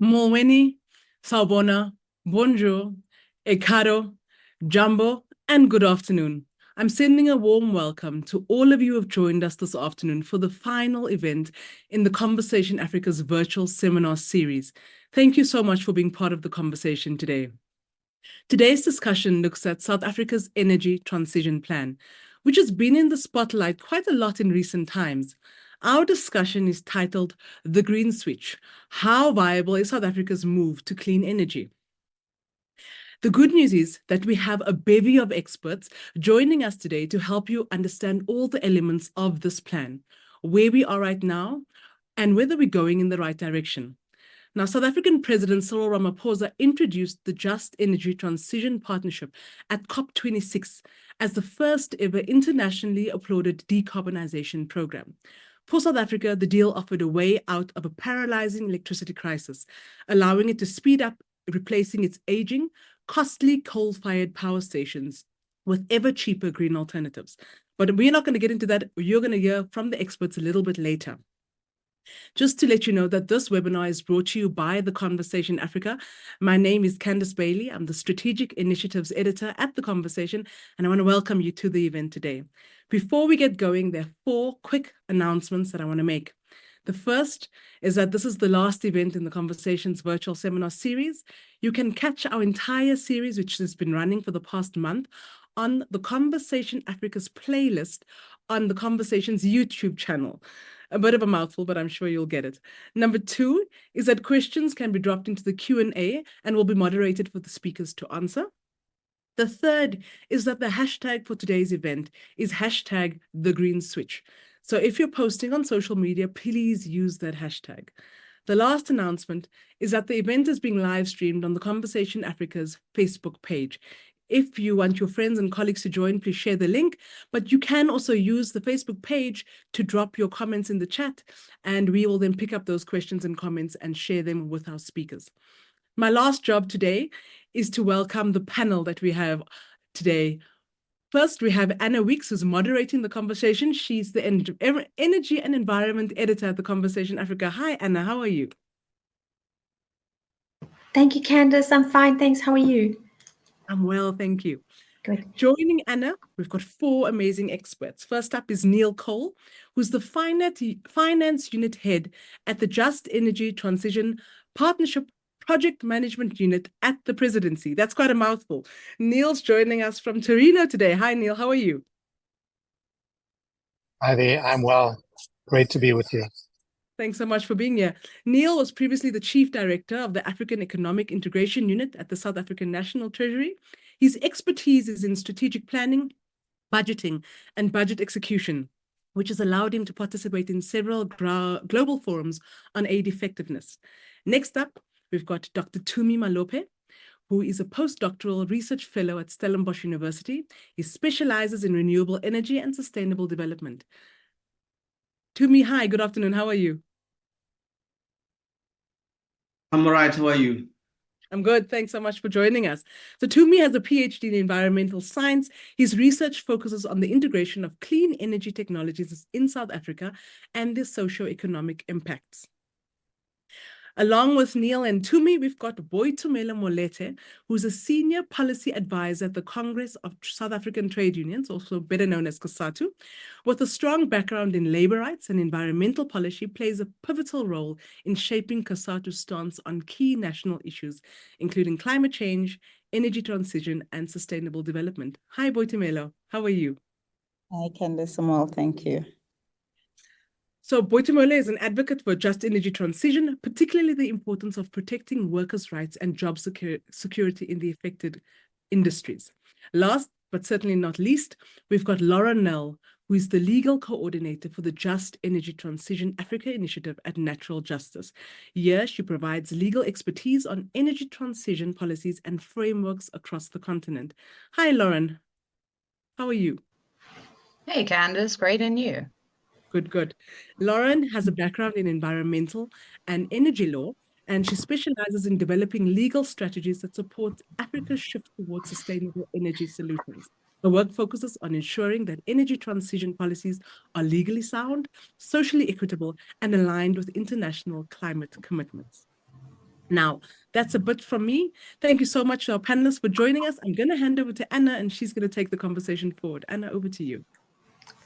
Molweni, Sawubona, Bonjour, Ekado, Jumbo, and good afternoon. I'm sending a warm welcome to all of you who have joined us this afternoon for the final event in the Conversation Africa's virtual seminar series. Thank you so much for being part of the conversation today. Today's discussion looks at South Africa's energy transition plan, which has been in the spotlight quite a lot in recent times. Our discussion is titled The Green Switch: How Viable is South Africa's Move to Clean Energy? The good news is that we have a bevy of experts joining us today to help you understand all the elements of this plan, where we are right now, and whether we're going in the right direction. Now, South African President Cyril Ramaphosa introduced the Just Energy Transition Partnership at COP26 as the first ever internationally applauded decarbonization program. For South Africa, the deal offered a way out of a paralyzing electricity crisis, allowing it to speed up replacing its aging, costly coal-fired power stations with ever cheaper green alternatives. But we're not going to get into that. You're going to hear from the experts a little bit later. Just to let you know that this webinar is brought to you by The Conversation Africa. My name is Candice Bailey. I'm the Strategic Initiatives Editor at The Conversation, and I want to welcome you to the event today. Before we get going, there are 4 quick announcements that I want to make. The first is that this is the last event in the Conversations virtual seminar series. You can catch our entire series, which has been running for the past month, on the Conversation Africa's playlist on the Conversations YouTube channel. A bit of a mouthful, but I'm sure you'll get it. Number 2 is that questions can be dropped into the Q&A and will be moderated for the speakers to answer. The third is that the hashtag for today's event is #TheGreenSwitch. So if you're posting on social media, please use that hashtag. The last announcement is that the event is being live streamed on the Conversation Africa's Facebook page. If you want your friends and colleagues to join, please share the link, but you can also use the Facebook page to drop your comments in the chat, and we will then pick up those questions and comments and share them with our speakers. My last job today is to welcome the panel that we have today. First, we have Anna Weeks, who's moderating the conversation. She's the Energy and Environment Editor at the Conversation Africa. Hi, Anna, how are you? Thank you, Candice. I'm fine, thanks. How are you? I'm well, thank you. Good. Joining Anna, we've got 4 amazing experts. First up is Neil Cole, who's the Finance Unit Head at the Just Energy Transition Partnership Project Management Unit at the Presidency. That's quite a mouthful. Neil's joining us from Torino today. Hi, Neil. How are you? Hi there. I'm well. Great to be with you. Thanks so much for being here. Neil was previously the Chief Director of the African Economic Integration Unit at the South African National Treasury. His expertise is in strategic planning, budgeting, and budget execution, which has allowed him to participate in several global forums on aid effectiveness. Next up, we've got Dr. Boitumelo Malope, who is a postdoctoral research fellow at Stellenbosch University. He specializes in renewable energy and sustainable development. Tumi, hi, good afternoon. How are you? I'm all right. How are you? I'm good. Thanks so much for joining us. So Tumi has a PhD in environmental science. His research focuses on the integration of clean energy technologies in South Africa and their socio-economic impacts. Along with Neil and Tumi, we've got Boitumelo Molete, who's a senior policy advisor at the Congress of South African Trade Unions, also better known as Cosatu. With a strong background in labor rights and environmental policy, plays a pivotal role in shaping Cosatu's stance on key national issues, including climate change, energy transition, and sustainable development. Hi, Boitumelo. How are you? Hi, Candice. I'm well, thank you. So Boitumelo is an advocate for just energy transition, particularly the importance of protecting workers' rights and job security in the affected industries. Last, but certainly not least, we've got Lauren Nell, who is the legal coordinator for the Just Energy Transition Africa initiative at Natural Justice. Here, she provides legal expertise on energy transition policies and frameworks across the continent. Hi, Lauren. How are you? Hey, Candice. Great, and you? Good, good. Lauren has a background in environmental and energy law, and she specializes in developing legal strategies that support Africa's shift towards sustainable energy solutions. Her work focuses on ensuring that energy transition policies are legally sound, socially equitable, and aligned with international climate commitments. Now, that's a bit from me. Thank you so much to our panelists for joining us. I'm going to hand over to Anna, and she's going to take the conversation forward. Anna, over to you.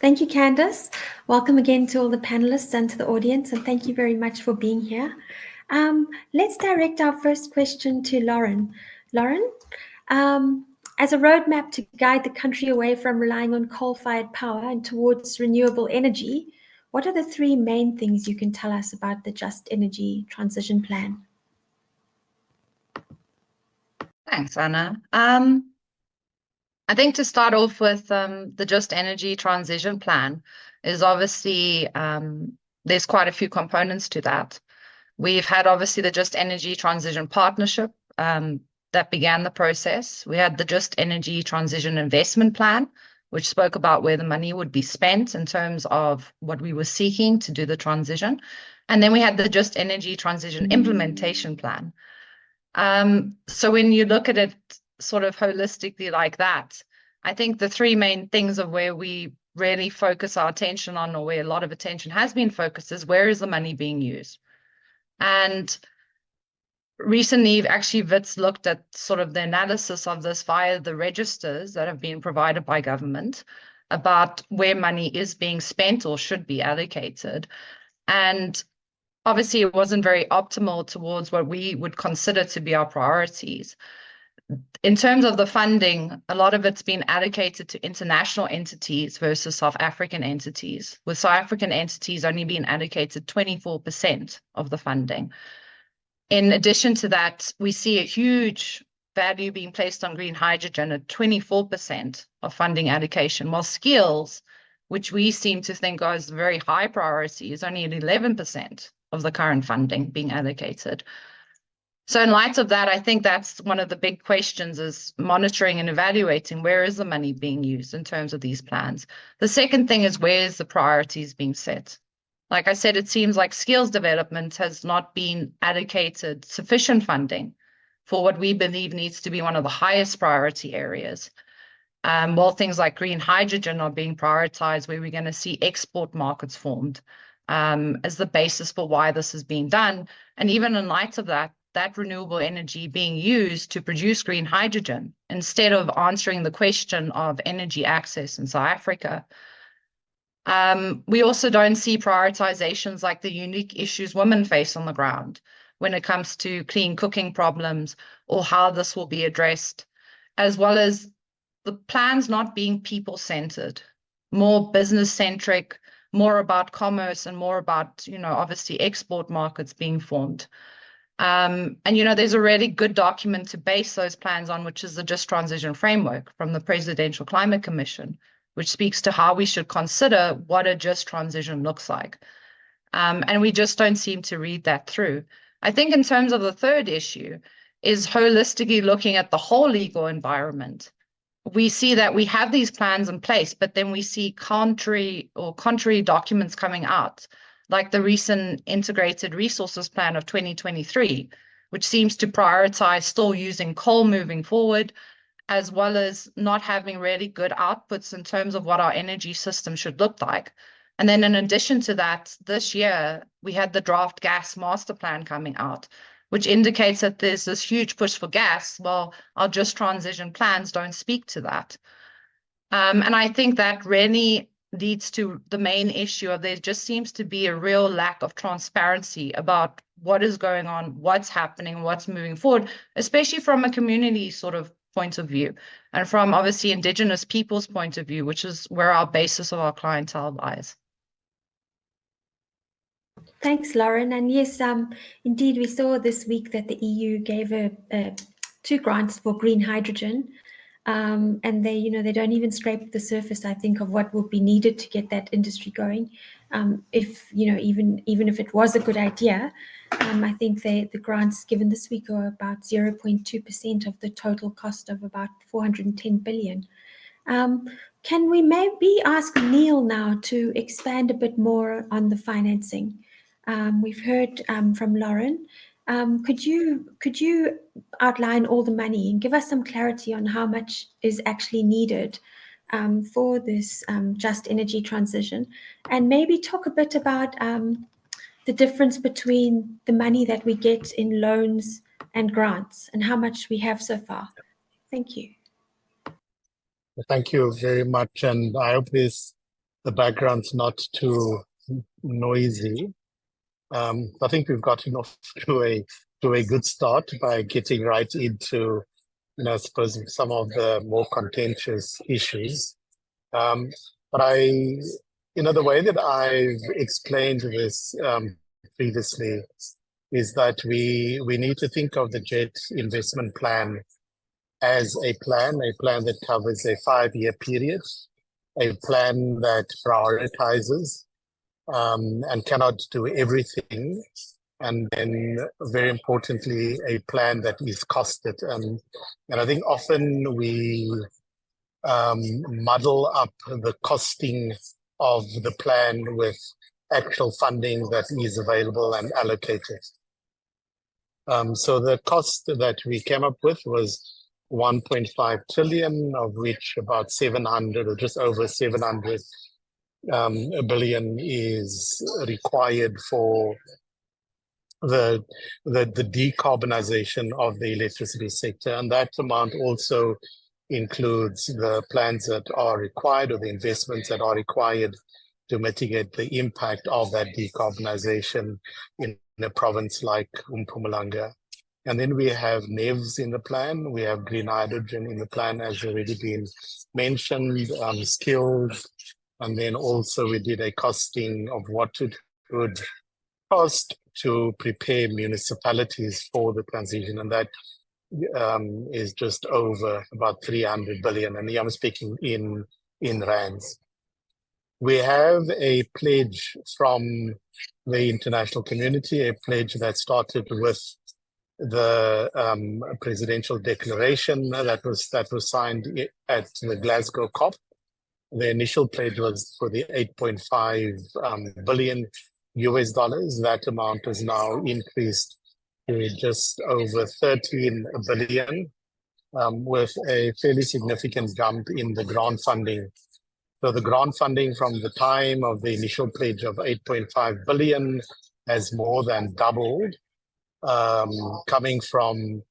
Thank you, Candace. Welcome again to all the panelists and to the audience, and thank you very much for being here. Let's direct our first question to Lauren. Lauren, as a roadmap to guide the country away from relying on coal-fired power and towards renewable energy, what are the three main things you can tell us about the Just Energy Transition Plan? Thanks, Anna. I think to start off with, the Just Energy Transition Plan is obviously, there's quite a few components to that. We've had obviously the Just Energy Transition Partnership that began the process. We had the Just Energy Transition Investment Plan, which spoke about where the money would be spent in terms of what we were seeking to do the transition. And then we had the Just Energy Transition Implementation Plan. So when you look at it sort of holistically like that, I think the three main things of where we really focus our attention on, or where a lot of attention has been focused, is where is the money being used? And recently, actually, WITS looked at sort of the analysis of this via the registers that have been provided by government about where money is being spent or should be allocated. And obviously, it wasn't very optimal towards what we would consider to be our priorities. In terms of the funding, a lot of it's been allocated to international entities versus South African entities, with South African entities only being allocated 24% of the funding. In addition to that, we see a huge value being placed on green hydrogen at 24% of funding allocation, while skills, which we seem to think is a very high priority, is only at 11% of the current funding being allocated. So in light of that, I think that's one of the big questions, is monitoring and evaluating where is the money being used in terms of these plans. The second thing is, where is the priorities being set? Like I said, it seems like skills development has not been allocated sufficient funding for what we believe needs to be one of the highest priority areas. While things like green hydrogen are being prioritized, where we're going to see export markets formed as the basis for why this is being done. And even in light of that, that renewable energy being used to produce green hydrogen, instead of answering the question of energy access in South Africa. We also don't see prioritizations like the unique issues women face on the ground when it comes to clean cooking problems, or how this will be addressed, as well as the plans not being people-centered, more business-centric, more about commerce, and more about, obviously export markets being formed. And, there's a really good document to base those plans on, which is the Just Transition Framework from the Presidential Climate Commission, which speaks to how we should consider what a just transition looks like. And we just don't seem to read that through. I think in terms of the third issue is holistically looking at the whole legal environment. We see that we have these plans in place, but then we see contrary documents coming out, like the recent Integrated Resources Plan of 2023, which seems to prioritize still using coal moving forward, as well as not having really good outputs in terms of what our energy system should look like. And then in addition to that, this year, we had the draft gas master plan coming out, which indicates that there's this huge push for gas. Well, our just transition plans don't speak to that. And I think that really leads to the main issue of there just seems to be a real lack of transparency about what is going on, what's happening, what's moving forward, especially from a community sort of point of view, and from obviously Indigenous people's point of view, which is where our basis of our clientele lies. Thanks, Lauren. And yes, indeed, we saw this week that the EU gave 2 grants for green hydrogen. And they don't even scrape the surface, I think, of what will be needed to get that industry going. If, even if it was a good idea, I think the grants given this week are about 0.2% of the total cost of about 410 billion. Can we maybe ask Neil now to expand a bit more on the financing? We've heard from Lauren. Could you outline all the money and give us some clarity on how much is actually needed for this just energy transition, and maybe talk a bit about the difference between the money that we get in loans and grants and how much we have so far? Thank you. Thank you very much. And I hope the background's not too noisy. I think we've gotten off to a good start by getting right into, I suppose, some of the more contentious issues. But the way that I've explained this previously is that we need to think of the JET investment plan as a plan that covers a 5-year period, a plan that prioritizes and cannot do everything. And then, very importantly, a plan that is costed. And I think often we muddle up the costing of the plan with actual funding that is available and allocated. So the cost that we came up with was 1.5 trillion, of which about 700 or just over 700 billion is required for the decarbonization of the electricity sector. And that amount also includes the plans that are required or the investments that are required to mitigate the impact of that decarbonization in a province like Mpumalanga. And then we have NEVs in the plan. We have green hydrogen in the plan, as already been mentioned, skills. And then also we did a costing of what it would cost to prepare municipalities for the transition. And that is just over about 300 billion. And I'm speaking in rands. We have a pledge from the international community, a pledge that started with the presidential declaration that was signed at the Glasgow COP. The initial pledge was for the 8.5 billion US dollars. That amount is now increased to just over 13 billion, with a fairly significant jump in the grant funding. So the grant funding from the time of the initial pledge of 8.5 billion has more than doubled, coming from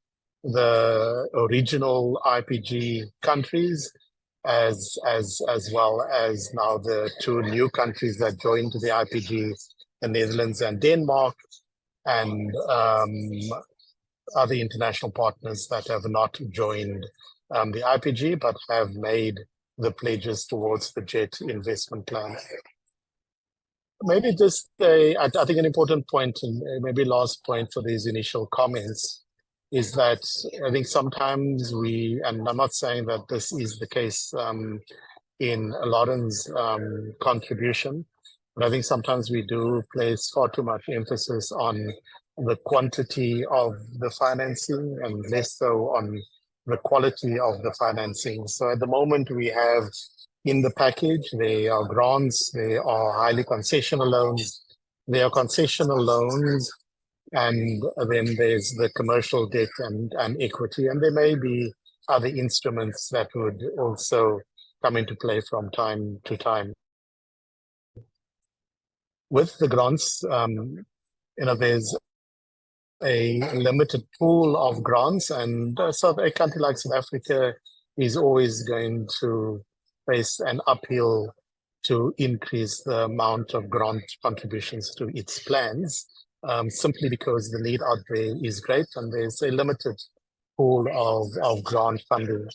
the original IPG countries, as well as now the 2 new countries that joined the IPG, the Netherlands and Denmark, and other international partners that have not joined the IPG but have made the pledges towards the JET investment plan. Maybe just I think an important point, and maybe last point for these initial comments, is that I think sometimes and I'm not saying that this is the case in Lauren's contribution, but I think sometimes we do place far too much emphasis on the quantity of the financing and less so on the quality of the financing. So at the moment we have in the package, there are grants, there are highly concessional loans, there are concessional loans, and then there's the commercial debt and equity. And there may be other instruments that would also come into play from time to time. With the grants, there's a limited pool of grants, and a country like South Africa is always going to face an uphill to increase the amount of grant contributions to its plans, simply because the need out there is great and there's a limited pool of grant funding.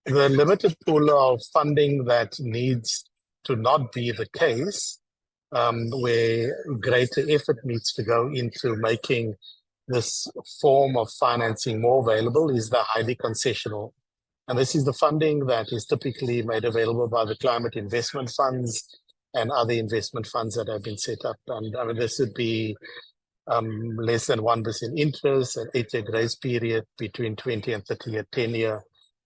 The limited pool of funding that needs to not be the case, where greater effort needs to go into making this form of financing more available, is the highly concessional. And this is the funding that is typically made available by the climate investment funds and other investment funds that have been set up. And I mean, this would be less than 1% interest, an 8-year grace period, between 20 and 30-year tenure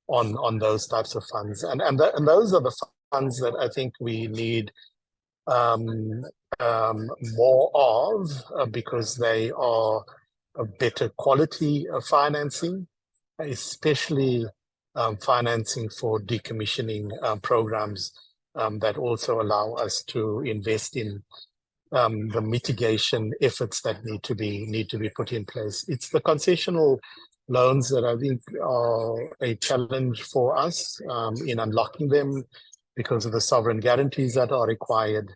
on those types of funds. And those are the funds that I think we need more of, because they are a better quality of financing, especially financing for decommissioning programs that also allow us to invest in the mitigation efforts that need to be put in place. It's the concessional loans that I think are a challenge for us in unlocking them because of the sovereign guarantees that are required.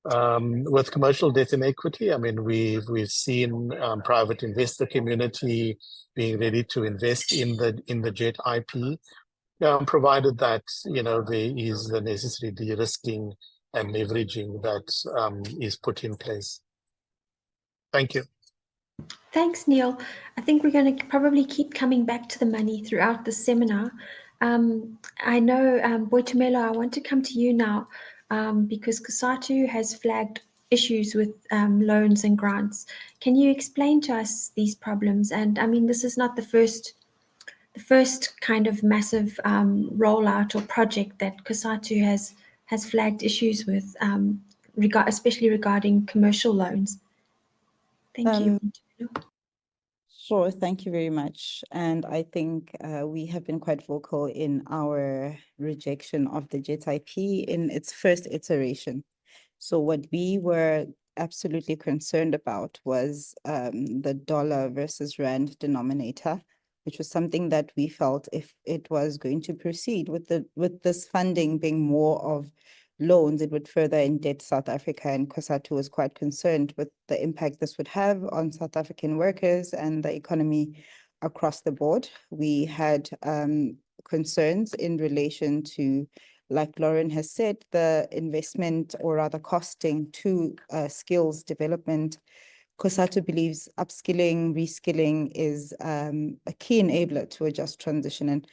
With commercial debt and equity, I mean, we've seen private investor community being ready to invest in the jet IP, provided that there is the necessary de-risking and leveraging that is put in place. Thank you. Thanks, Neil. I think we're going to probably keep coming back to the money throughout the seminar. I know, Boitumelo, I want to come to you now because Cosatu has flagged issues with loans and grants. Can you explain to us these problems? And I mean, this is not the first kind of massive rollout or project that Cosatu has flagged issues with, especially regarding commercial loans. Thank you. Sure, thank you very much. And I think we have been quite vocal in our rejection of the JET IP in its first iteration. So what we were absolutely concerned about was the dollar versus rand denominator, which was something that we felt if it was going to proceed with this funding being more of loans, it would further indebt South Africa, and Cosatu was quite concerned with the impact this would have on South African workers and the economy across the board. We had concerns in relation to, like Lauren has said, the investment or rather costing to skills development. Cosatu believes upskilling, reskilling is a key enabler to a just transition, and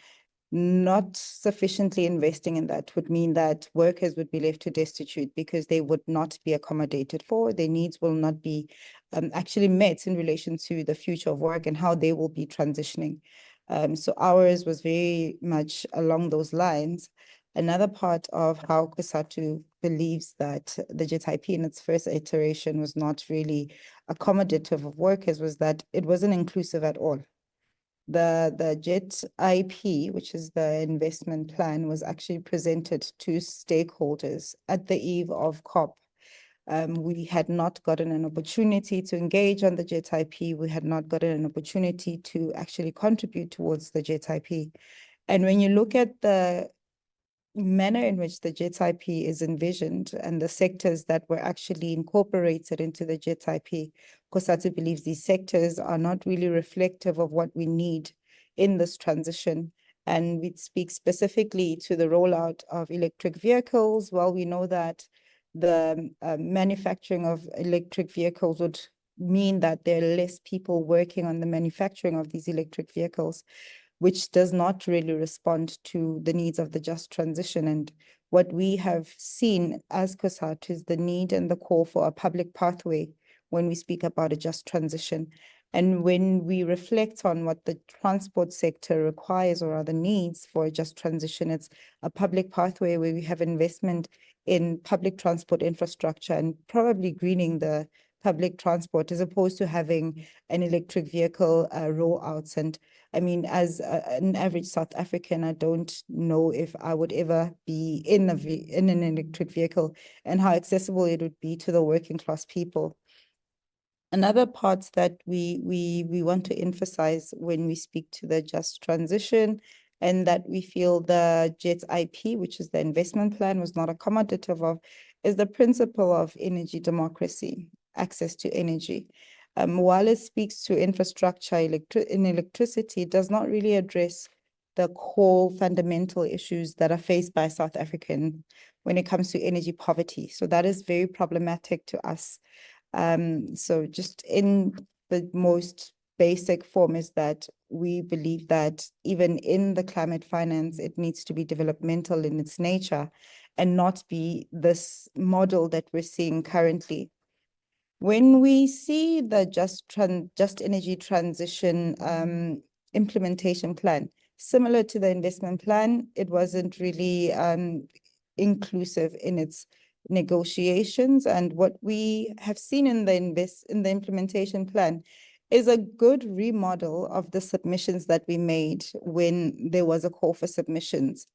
not sufficiently investing in that would mean that workers would be left to destitute because they would not be accommodated for, their needs will not be actually met in relation to the future of work and how they will be transitioning. So ours was very much along those lines. Another part of how Cosatu believes that the JET IP in its first iteration was not really accommodative of workers was that it wasn't inclusive at all. The JET IP, which is the investment plan, was actually presented to stakeholders at the eve of COP. We had not gotten an opportunity to engage on the JET IP. We had not gotten an opportunity to actually contribute towards the JET IP. And when you look at the manner in which the JET IP is envisioned and the sectors that were actually incorporated into the JET IP, Cosatu believes these sectors are not really reflective of what we need in this transition. And we speak specifically to the rollout of electric vehicles. Well, we know that the manufacturing of electric vehicles would mean that there are less people working on the manufacturing of these electric vehicles, which does not really respond to the needs of the just transition. And what we have seen as Cosatu is the need and the call for a public pathway when we speak about a just transition. And when we reflect on what the transport sector requires or other needs for a just transition, it's a public pathway where we have investment in public transport infrastructure and probably greening the public transport as opposed to having an electric vehicle rollouts. And I mean, as an average South African, I don't know if I would ever be in an electric vehicle and how accessible it would be to the working class people. Another part that we want to emphasize when we speak to the just transition and that we feel the JET IP, which is the investment plan, was not accommodative of, is the principle of energy democracy, access to energy. While it speaks to infrastructure in electricity, it does not really address the core fundamental issues that are faced by South African when it comes to energy poverty. So that is very problematic to us. So just in the most basic form is that we believe that even in the climate finance, it needs to be developmental in its nature and not be this model that we're seeing currently. When we see the just energy transition implementation plan, similar to the investment plan, it wasn't really inclusive in its negotiations. And what we have seen in the implementation plan is a good remodel of the submissions that we made when there was a call for submissions.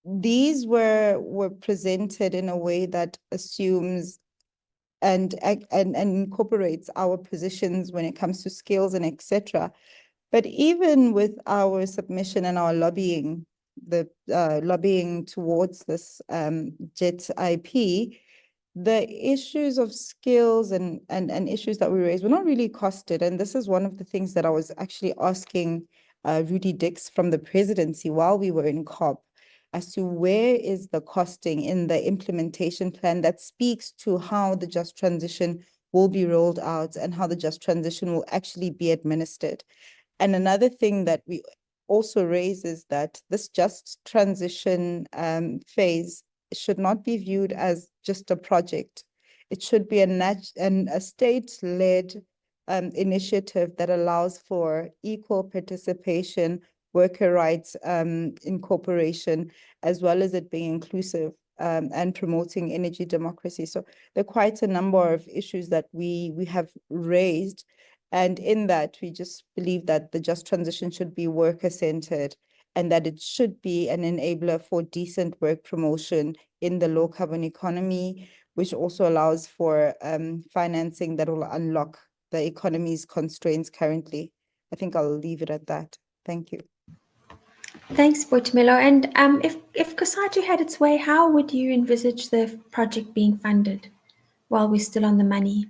these were presented in a way that assumes and incorporates our positions when it comes to skills and etc. But even with our submission and our lobbying, the lobbying towards this JET IP, the issues of skills and issues that we raised were not really costed. And this is one of the things that I was actually asking Rudy Dix from the presidency while we were in COP, as to where is the costing in the implementation plan that speaks to how the just transition will be rolled out and how the just transition will actually be administered. And another thing that we also raise is that this just transition phase should not be viewed as just a project. It should be a state-led initiative that allows for equal participation, worker rights incorporation, as well as it being inclusive and promoting energy democracy. So there are quite a number of issues that we have raised. And in that, we just believe that the just transition should be worker-centered and that it should be an enabler for decent work promotion in the low-carbon economy, which also allows for financing that will unlock the economy's constraints currently. I think I'll leave it at that. Thank you. Thanks, Boitumelo. And if Cosatu had its way, how would you envisage the project being funded while we're still on the money?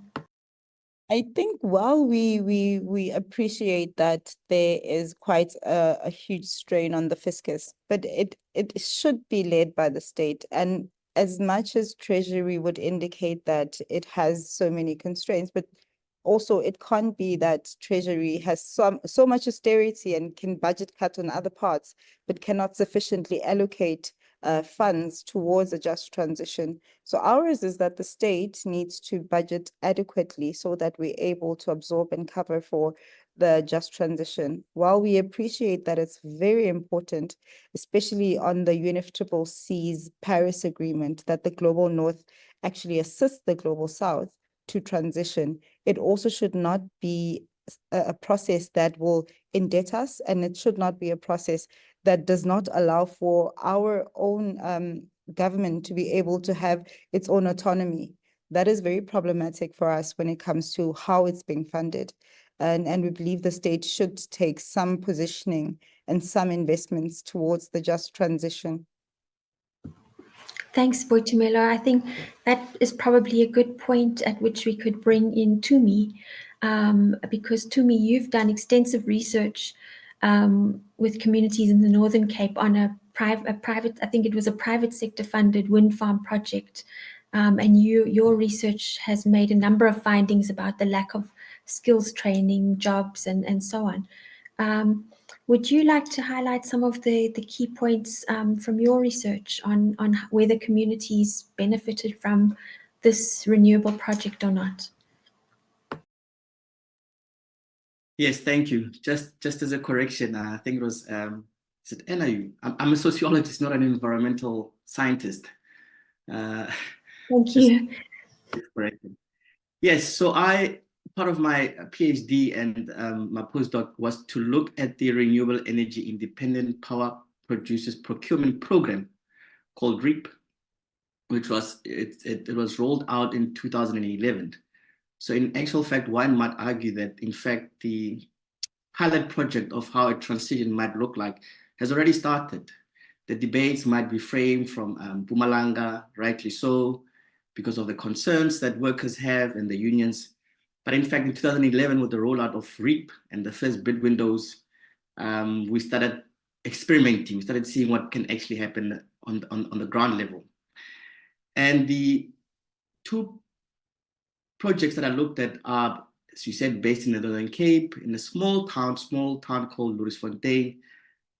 I think while we appreciate that there is quite a huge strain on the fiscus, but it should be led by the state. And as much as Treasury would indicate that it has so many constraints, but also it can't be that Treasury has so much austerity and can budget cut on other parts, but cannot sufficiently allocate funds towards a just transition. So ours is that the state needs to budget adequately so that we're able to absorb and cover for the just transition. While we appreciate that it's very important, especially on the UNFCCC's Paris Agreement, that the Global North actually assists the Global South to transition, it also should not be a process that will indebt us, and it should not be a process that does not allow for our own government to be able to have its own autonomy. That is very problematic for us when it comes to how it's being funded. And we believe the state should take some positioning and some investments towards the just transition. Thanks, Boitumelo. I think that is probably a good point at which we could bring in Tumi, because Tumi, you've done extensive research with communities in the Northern Cape on a private, I think it was a private sector funded wind farm project. And your research has made a number of findings about the lack of skills training, jobs, and so on. Would you like to highlight some of the key points from your research on whether communities benefited from this renewable project or not? Yes, thank you. Just as a correction, I think it was, is it NIU? I'm a sociologist, not an environmental scientist. Thank you. Correction. Yes, so part of my PhD and my postdoc was to look at the Renewable Energy Independent Power Producers Procurement Program called REAP, which was it was rolled out in 2011. So in actual fact, one might argue that in fact the pilot project of how a transition might look like has already started. The debates might be framed from Mpumalanga, rightly so, because of the concerns that workers have and the unions. But in fact, in 2011, with the rollout of REAP and the first bid windows, we started experimenting. We started seeing what can actually happen on the ground level. And the two projects that I looked at are, as you said, based in the Northern Cape, in a small town called Lourisfontein,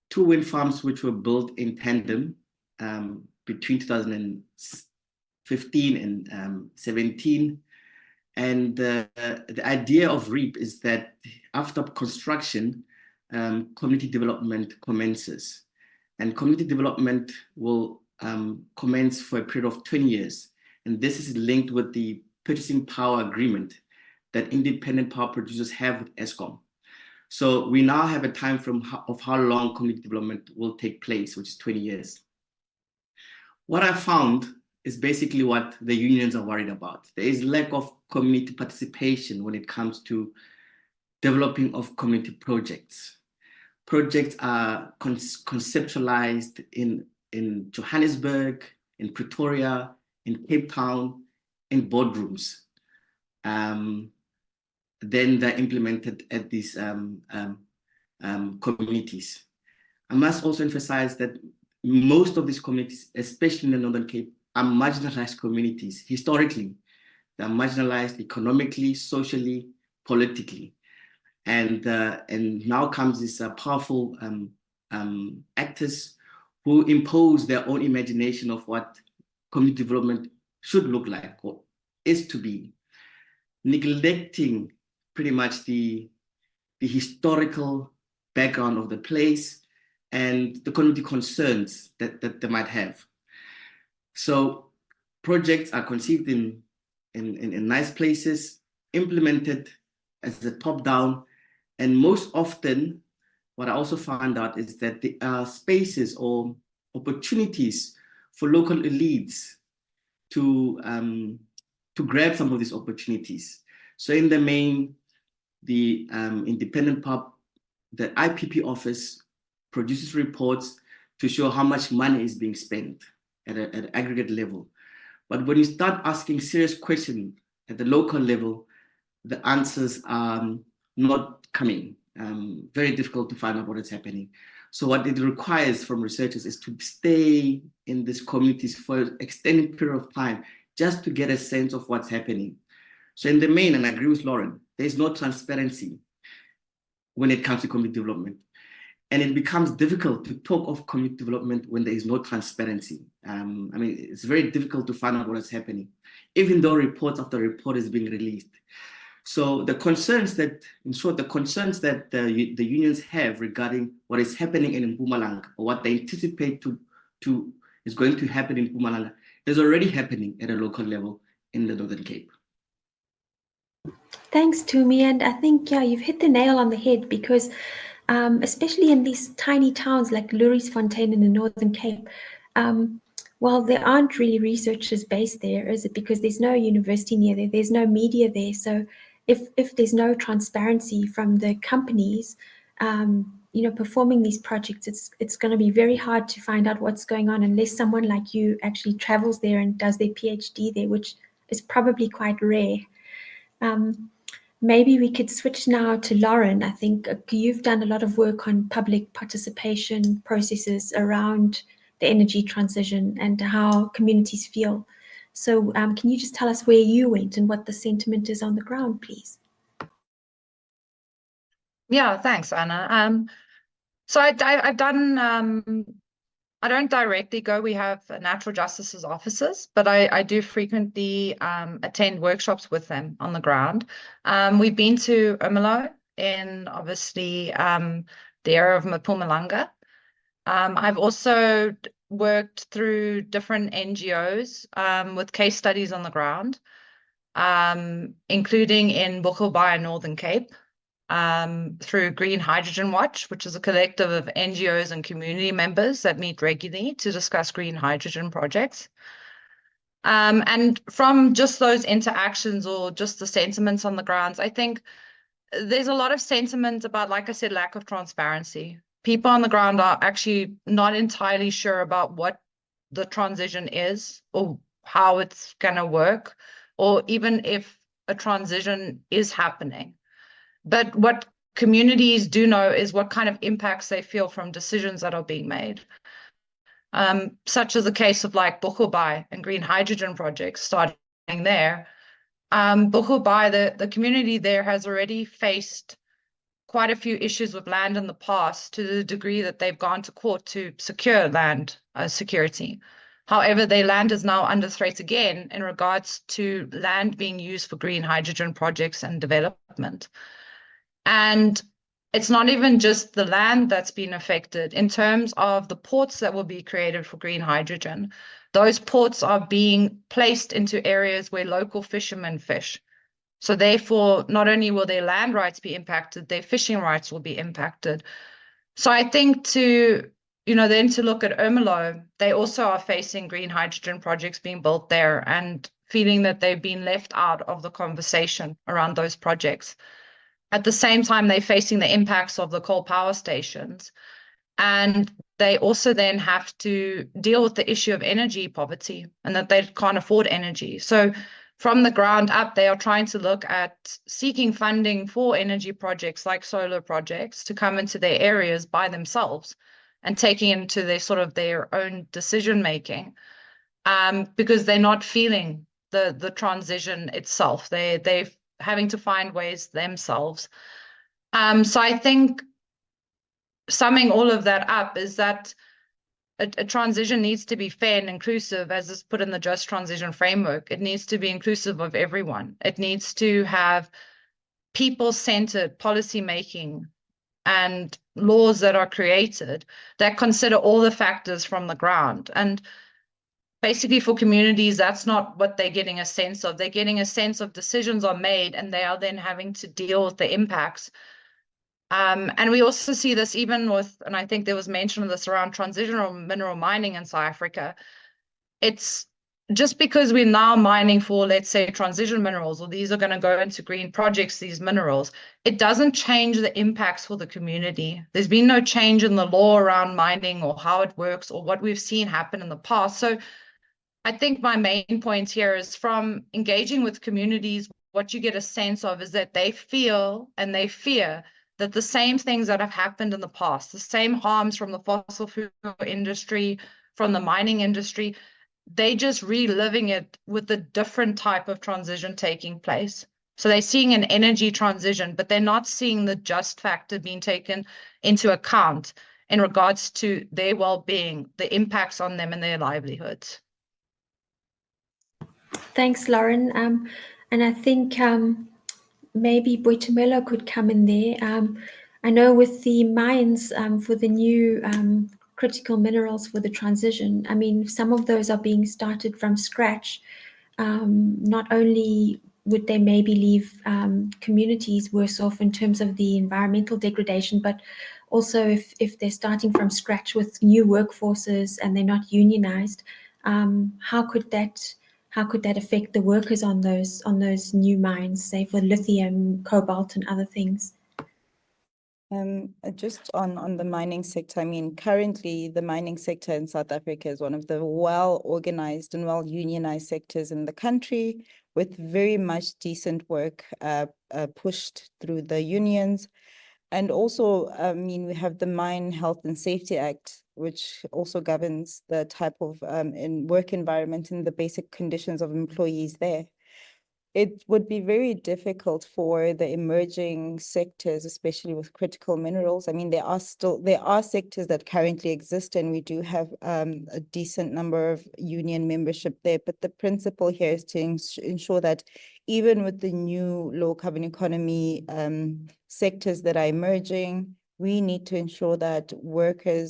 2 wind farms which were built in tandem between 2015 and 17. And the idea of REAP is that after construction, community development commences. And community development will commence for a period of 20 years. And this is linked with the purchasing power agreement that independent power producers have with Eskom. So we now have a time frame of how long community development will take place, which is 20 years. What I found is basically what the unions are worried about. There is lack of community participation when it comes to developing of community projects. Projects are conceptualized in Johannesburg, in Pretoria, in Cape Town, in boardrooms. Then they're implemented at these communities. I must also emphasize that most of these communities, especially in the Northern Cape, are marginalized communities. Historically, they're marginalized economically, socially, politically. And now comes this powerful actors who impose their own imagination of what community development should look like or is to be, neglecting pretty much the historical background of the place and the community concerns that they might have. So projects are conceived in nice places, implemented as a top-down, and most often, what I also found out is that there are spaces or opportunities for local elites to grab some of these opportunities. So in the main, the independent pub, the IPP office produces reports to show how much money is being spent at an aggregate level. But when you start asking serious questions at the local level, the answers are not coming. Very difficult to find out what is happening. So what it requires from researchers is to stay in these communities for an extended period of time just to get a sense of what's happening. So in the main, and I agree with Lauren, there's no transparency when it comes to community development. And it becomes difficult to talk of community development when there is no transparency. I mean, it's very difficult to find out what is happening, even though report after report is being released. So the concerns that, in short, the concerns that the unions have regarding what is happening in Mpumalanga, or what they anticipate is going to happen in Mpumalanga, is already happening at a local level in the Northern Cape. Thanks, Tumi. And I think, yeah, you've hit the nail on the head, because especially in these tiny towns like Louriesfontein in the Northern Cape, well, there aren't really researchers based there, is it? Because there's no university near there, there's no media there. So if there's no transparency from the companies, performing these projects, it's going to be very hard to find out what's going on unless someone like you actually travels there and does their PhD there, which is probably quite rare. Maybe we could switch now to Lauren. I think you've done a lot of work on public participation processes around the energy transition and how communities feel. So can you just tell us where you went and what the sentiment is on the ground, please? Yeah, thanks, Anna. So I've done, I don't directly go, we have natural justices officers, but I do frequently attend workshops with them on the ground. We've been to Umalo in, obviously, the area of Mpumalanga. I've also worked through different NGOs with case studies on the ground, including in Boitumelo and Northern Cape. Through Green Hydrogen Watch, which is a collective of NGOs and community members that meet regularly to discuss green hydrogen projects. And from just those interactions or just the sentiments on the grounds, I think there's a lot of sentiment about, like I said, lack of transparency. People on the ground are actually not entirely sure about what the transition is or how it's going to work, or even if a transition is happening. But what communities do know is what kind of impacts they feel from decisions that are being made. Such as the case of like Boitumelo and green hydrogen projects starting there. Boitumelo, the community there has already faced quite a few issues with land in the past, to the degree that they've gone to court to secure land security. However, their land is now under threat again in regards to land being used for green hydrogen projects and development. And it's not even just the land that's been affected. In terms of the ports that will be created for green hydrogen, those ports are being placed into areas where local fishermen fish. So therefore, not only will their land rights be impacted, their fishing rights will be impacted. So I think to then to look at Ermelo, they also are facing green hydrogen projects being built there and feeling that they've been left out of the conversation around those projects. At the same time, they're facing the impacts of the coal power stations. And they also then have to deal with the issue of energy poverty and that they can't afford energy. So from the ground up, they are trying to look at seeking funding for energy projects like solar projects to come into their areas by themselves and taking into their own decision making, because they're not feeling the transition itself. They're having to find ways themselves. So I think summing all of that up is that a transition needs to be fair and inclusive, as is put in the Just Transition Framework. It needs to be inclusive of everyone. It needs to have people-centered policy making and laws that are created that consider all the factors from the ground. And basically for communities, that's not what they're getting a sense of. They're getting a sense of decisions are made and they are then having to deal with the impacts. And we also see this even with, and I think there was mention of this around transitional mineral mining in South Africa. It's just because we're now mining for, let's say, transition minerals, or these are going to go into green projects, these minerals, it doesn't change the impacts for the community. There's been no change in the law around mining or how it works or what we've seen happen in the past. So I think my main point here is from engaging with communities, what you get a sense of is that they feel and they fear that the same things that have happened in the past, the same harms from the fossil fuel industry, from the mining industry, they just reliving it with a different type of transition taking place. So they're seeing an energy transition, but they're not seeing the just factor being taken into account in regards to their well-being, the impacts on them and their livelihoods. Thanks, Lauren. And I think maybe Boitumelo could come in there. I know with the mines for the new critical minerals for the transition, I mean, some of those are being started from scratch. Not only would they maybe leave communities worse off in terms of the environmental degradation, but also if they're starting from scratch with new workforces and they're not unionized, how could that affect the workers on those new mines, say for lithium, cobalt, and other things? Just on the mining sector, I mean, currently the mining sector in South Africa is one of the well-organized and well-unionized sectors in the country, with very much decent work pushed through the unions. And also, I mean, we have the Mine Health and Safety Act, which also governs the type of work environment and the basic conditions of employees there. It would be very difficult for the emerging sectors, especially with critical minerals. I mean, there are sectors that currently exist, and we do have a decent number of union membership there. But the principle here is to ensure that even with the new low carbon economy sectors that are emerging, we need to ensure that worker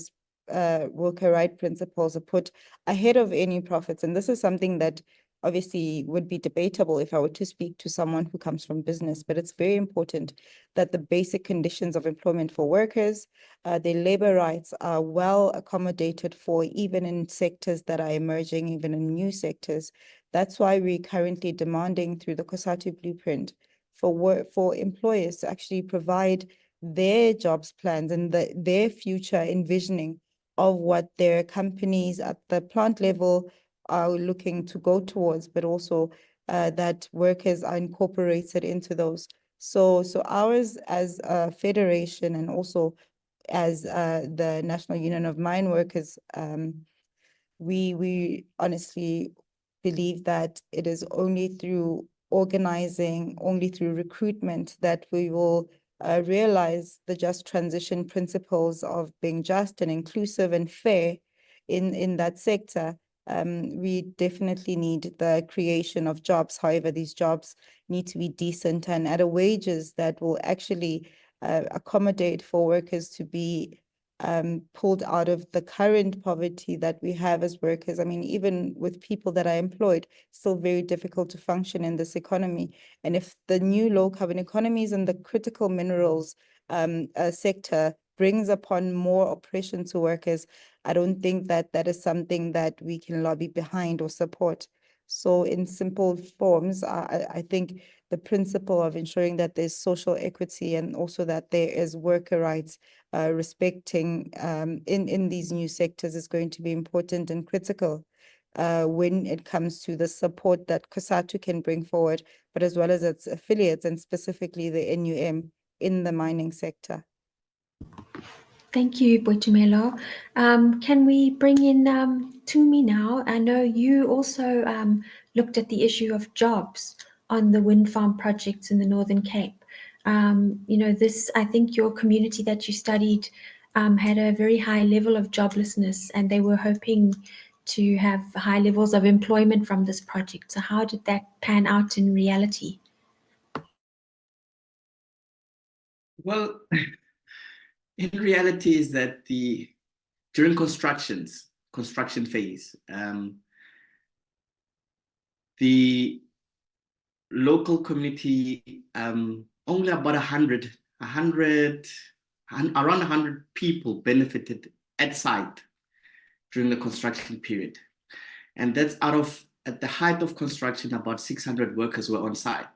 right principles are put ahead of any profits. And this is something that obviously would be debatable if I were to speak to someone who comes from business, but it's very important that the basic conditions of employment for workers, their labor rights are well accommodated for, even in sectors that are emerging, even in new sectors. That's why we're currently demanding through the Cosatu blueprint for employers to actually provide their jobs plans and their future envisioning of what their companies at the plant level are looking to go towards, but also that workers are incorporated into those. So ours as a federation and also as the National Union of Mine Workers, we honestly believe that it is only through organizing, only through recruitment that we will realize the just transition principles of being just and inclusive and fair in that sector. We definitely need the creation of jobs. However, these jobs need to be decent and at a wages that will actually accommodate for workers to be pulled out of the current poverty that we have as workers. I mean, even with people that are employed, still very difficult to function in this economy. And if the new low carbon economies and the critical minerals sector brings upon more oppression to workers, I don't think that that is something that we can lobby behind or support. So in simple forms, I think the principle of ensuring that there's social equity and also that there is worker rights respecting in these new sectors is going to be important and critical when it comes to the support that Cosatu can bring forward, but as well as its affiliates and specifically the NUM in the mining sector. Thank you, Boitumelo. Can we bring in Tumi now? I know you also looked at the issue of jobs on the wind farm projects in the Northern Cape. You know, this, I think your community that you studied had a very high level of joblessness, and they were hoping to have high levels of employment from this project. So how did that pan out in reality? Well, in reality is that during construction phase, the local community, only about around 100 people benefited at site during the construction period. And that's at the height of construction, about 600 workers were on site.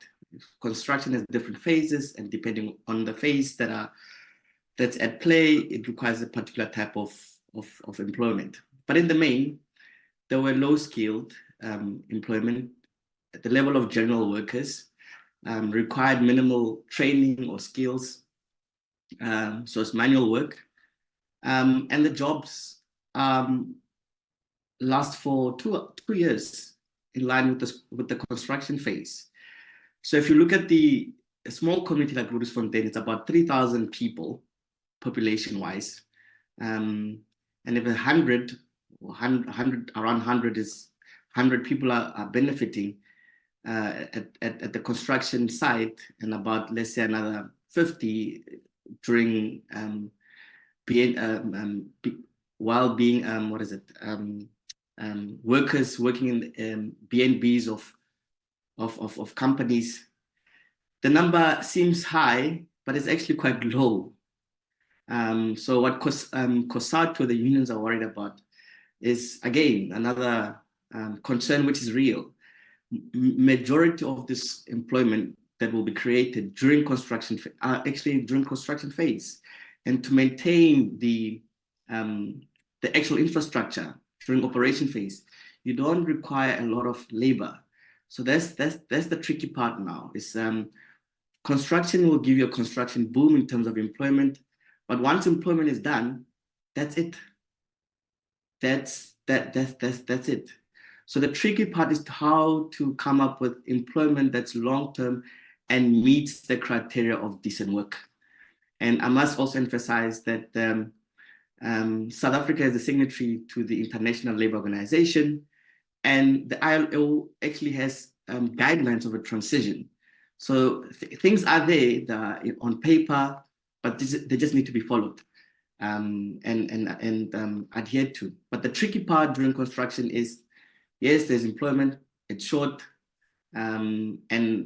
Construction has different phases, and depending on the phase that's at play, it requires a particular type of employment. But in the main, there were low-skilled employment at the level of general workers, required minimal training or skills, so it's manual work. And the jobs last for two years in line with the construction phase. So if you look at a small community like Rudisfontein, it's about 3,000 people population-wise. And if around 100 people are benefiting at the construction site, and about, let's say, another 50 during workers working in BNBs of companies. The number seems high, but it's actually quite low. So what Cosatu, the unions are worried about, is again another concern which is real. Majority of this employment that will be created during construction phase, and to maintain the actual infrastructure during operation phase, you don't require a lot of labor. So that's the tricky part now. Is construction will give you a construction boom in terms of employment, but once employment is done, that's it. That's it. So the tricky part is how to come up with employment that's long-term and meets the criteria of decent work. And I must also emphasize that South Africa is a signatory to the International Labour Organization, and the ILO actually has guidelines of a transition. So things are there that are on paper, but they just need to be followed and adhered to. But the tricky part during construction is, yes, there's employment, it's short, and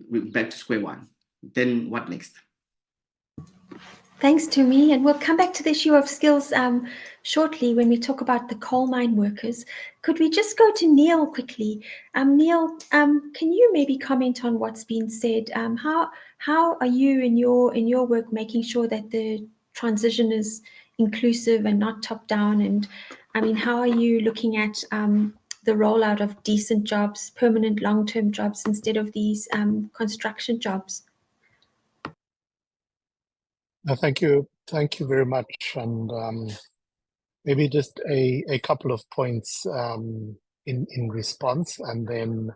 we're back to square one. Then what next? Thanks, Tumi. And we'll come back to the issue of skills shortly when we talk about the coal mine workers. Could we just go to Neil quickly? Neil, can you maybe comment on what's been said? How are you in your work making sure that the transition is inclusive and not top down? And I mean, how are you looking at the rollout of decent jobs, permanent long-term jobs, instead of these construction jobs? Thank you very much. And maybe just a couple of points in response, and then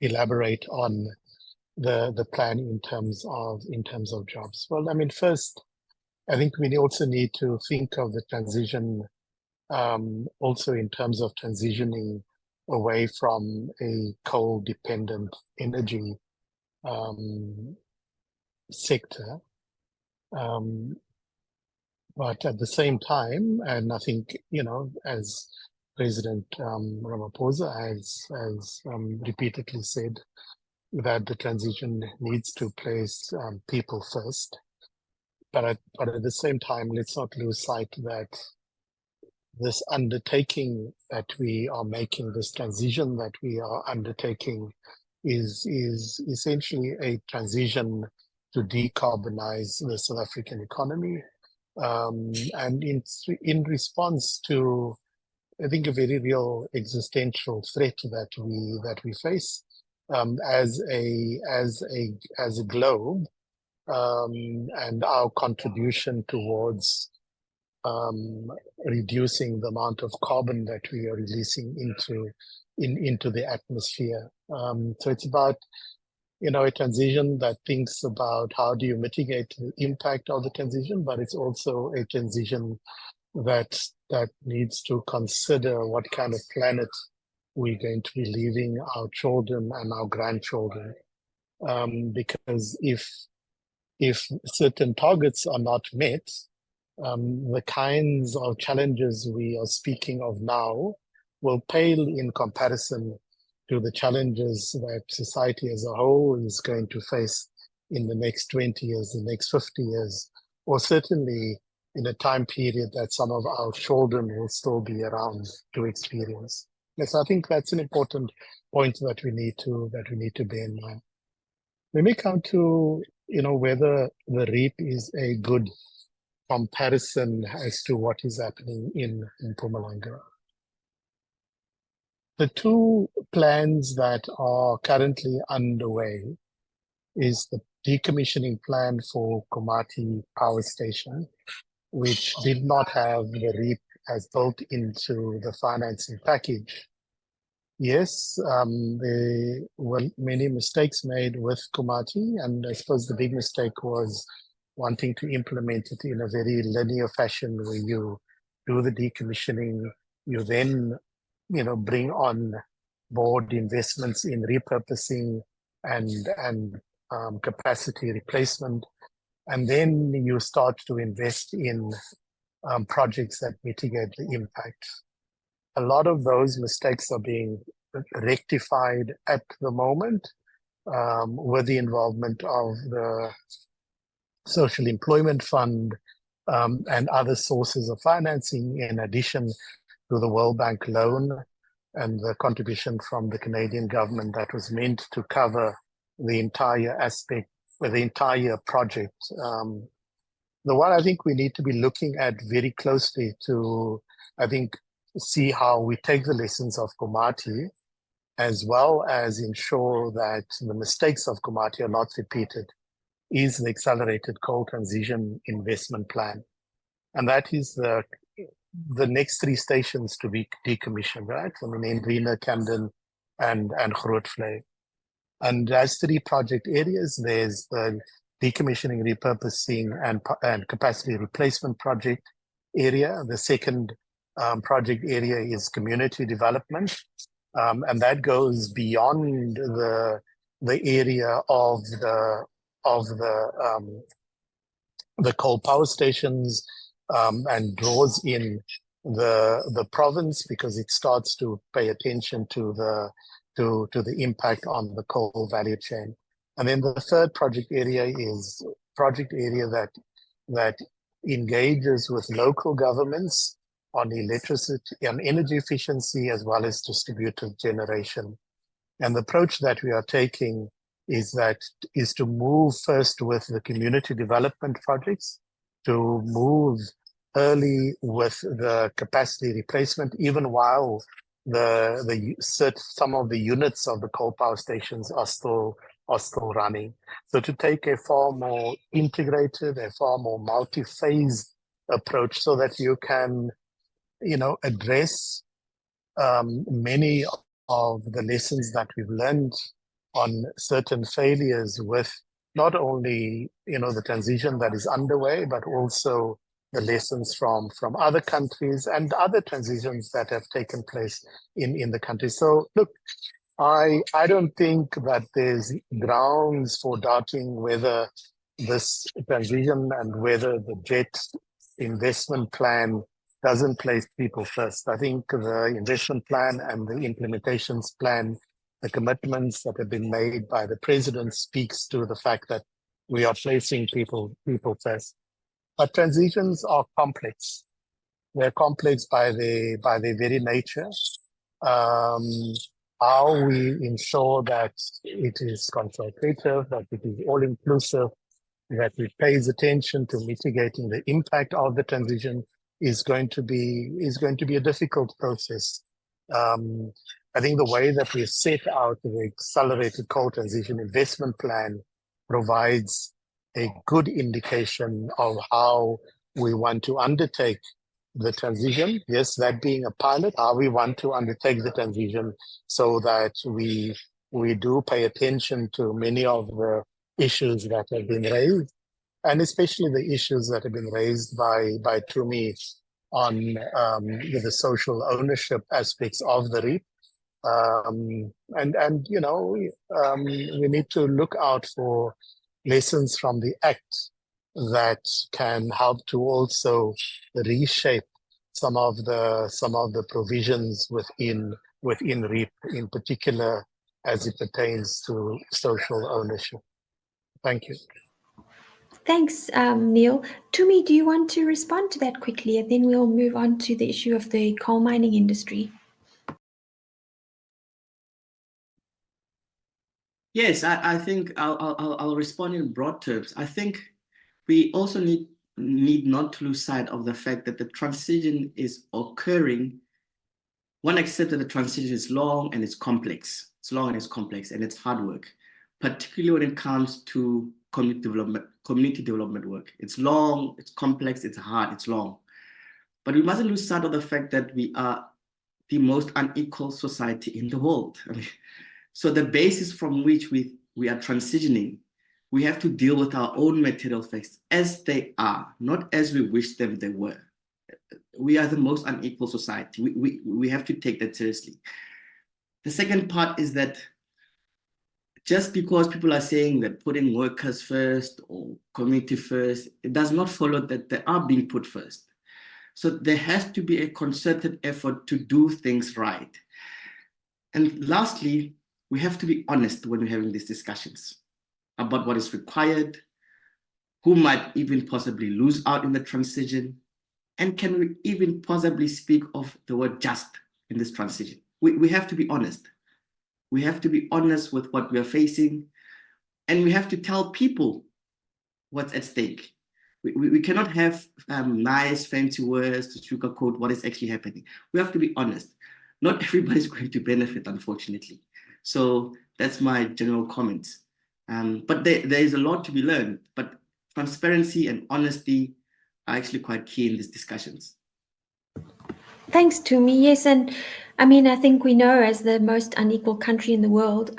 elaborate on the plan in terms of jobs. Well, I mean, first, I think we also need to think of the transition also in terms of transitioning away from a coal-dependent energy sector. But at the same time, and I think, as President Ramaphosa has repeatedly said, that the transition needs to place people first. at the same time, let's not lose sight that this undertaking that we are making, this transition that we are undertaking, is essentially a transition to decarbonize the South African economy, and in response to, I think, a very real existential threat that we face as a globe, and our contribution towards reducing the amount of carbon that we are releasing into the atmosphere. So it's about, a transition that thinks about how do you mitigate the impact of the transition, but it's also a transition that needs to consider what kind of planet we're going to be leaving our children and our grandchildren. Because if certain targets are not met, the kinds of challenges we are speaking of now will pale in comparison to the challenges that society as a whole is going to face in the next 20 years, the next 50 years, or certainly in a time period that some of our children will still be around to experience. Yes, I think that's an important point that we need to bear in mind. Let me come to, whether the REAP is a good comparison as to what is happening in Mpumalanga. The two plans that are currently underway is the decommissioning plan for Komati Power Station, which did not have the REAP as built into the financing package. Yes, there were many mistakes made with Komati, and I suppose the big mistake was wanting to implement it in a very linear fashion where you do the decommissioning, you then, bring on board investments in repurposing and capacity replacement, and then you start to invest in projects that mitigate the impact. A lot of those mistakes are being rectified at the moment with the involvement of the Social Employment Fund and other sources of financing, in addition to the World Bank loan and the contribution from the Canadian government that was meant to cover the entire aspect, the entire project. The one I think we need to be looking at very closely to, I think, see how we take the lessons of Komati, as well as ensure that the mistakes of Komati are not repeated, is the Accelerated Coal Transition Investment Plan. And that is the next three stations to be decommissioned, right? I mean, Hendrina, Camden, and Grootvlei. And as three project areas, there's the decommissioning, repurposing, and capacity replacement project area. The second project area is community development, and that goes beyond the area of the coal power stations, and draws in the province, because it starts to pay attention to the impact on the coal value chain. And then the third project area is project area that engages with local governments on electricity and energy efficiency, as well as distributed generation. And the approach that we are taking is to move first with the community development projects, to move early with the capacity replacement, even while some of the units of the coal power stations are still running. So to take a far more integrated, a far more multi-phase approach, so that you can, address many of the lessons that we've learned on certain failures with not only, the transition that is underway, but also the lessons from other countries and other transitions that have taken place in the country. So look, I don't think that there's grounds for doubting whether this transition and whether the JET investment plan doesn't place people first. I think the investment plan and the implementations plan, the commitments that have been made by the president, speaks to the fact that we are placing people first. But transitions are complex. They're complex by their very nature. How we ensure that it is consultative, that it is all-inclusive, that it pays attention to mitigating the impact of the transition is going to be a difficult process. I think the way that we set out the accelerated coal transition investment plan provides a good indication of how we want to undertake the transition. Yes, that being a pilot, how we want to undertake the transition so that we do pay attention to many of the issues that have been raised, and especially the issues that have been raised by Tumi on the social ownership aspects of the REAP. And we need to look out for lessons from the Act that can help to also reshape some of the provisions within REAP, in particular as it pertains to social ownership. Thank you. Thanks, Neil. Tumi, do you want to respond to that quickly, and then we'll move on to the issue of the coal mining industry? Yes, I think I'll respond in broad terms. I think we also need not to lose sight of the fact that the transition is occurring. One accepts that the transition is long and it's complex. It's long and it's complex and it's hard work, particularly when it comes to community development work. It's long, it's complex, it's hard, it's long. But we mustn't lose sight of the fact that we are the most unequal society in the world. I mean, so the basis from which we are transitioning, we have to deal with our own material facts as they are, not as we wish them they were. We are the most unequal society. We have to take that seriously. The second part is that just because people are saying that putting workers first or community first, it does not follow that they are being put first. So there has to be a concerted effort to do things right. And lastly, we have to be honest when we're having these discussions about what is required, who might even possibly lose out in the transition, and can we even possibly speak of the word just in this transition? We have to be honest. We have to be honest with what we are facing, and we have to tell people what's at stake. We cannot have nice, fancy words to sugarcoat what is actually happening. We have to be honest. Not everybody's going to benefit, unfortunately. So that's my general comments. But there is a lot to be learned, but transparency and honesty are actually quite key in these discussions. Thanks, Tumi. Yes, and I mean, I think we know as the most unequal country in the world,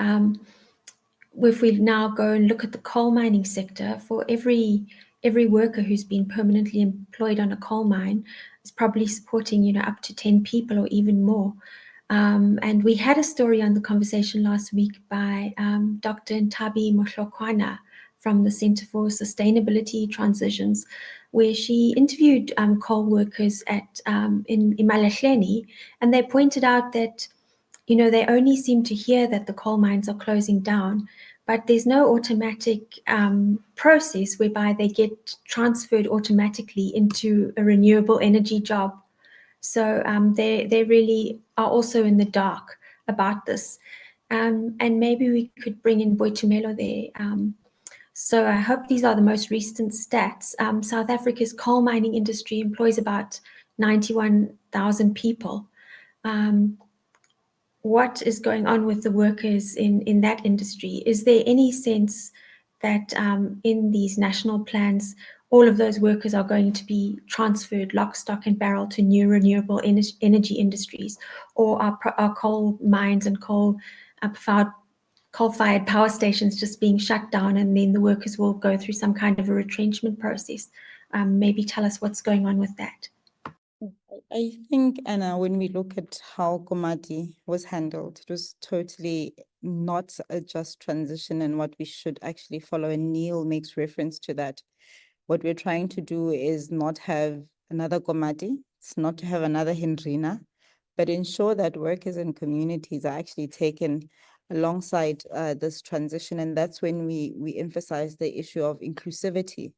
if we now go and look at the coal mining sector, for every worker who's been permanently employed on a coal mine is probably supporting, up to 10 people or even more. And we had a story on the conversation last week by Dr. Ntabi Mohlokwana from the Center for Sustainability Transitions, where she interviewed coal workers in Imalahleni, and they pointed out that they only seem to hear that the coal mines are closing down, but there's no automatic process whereby they get transferred automatically into a renewable energy job. So they really are also in the dark about this. And maybe we could bring in Boitumelo there. So I hope these are the most recent stats. South Africa's coal mining industry employs about 91,000 people. What is going on with the workers in that industry? Is there any sense that in these national plans, all of those workers are going to be transferred lock, stock and barrel to new renewable energy industries? Or are coal mines and coal-fired power stations just being shut down, and then the workers will go through some kind of a retrenchment process? Maybe tell us what's going on with that. I think, Anna, when we look at how Komati was handled, it was totally not a just transition and what we should actually follow. And Neil makes reference to that. What we're trying to do is not have another Komati, it's not to have another Hendrina, but ensure that workers and communities are actually taken alongside this transition. And that's when we emphasize the issue of inclusivity.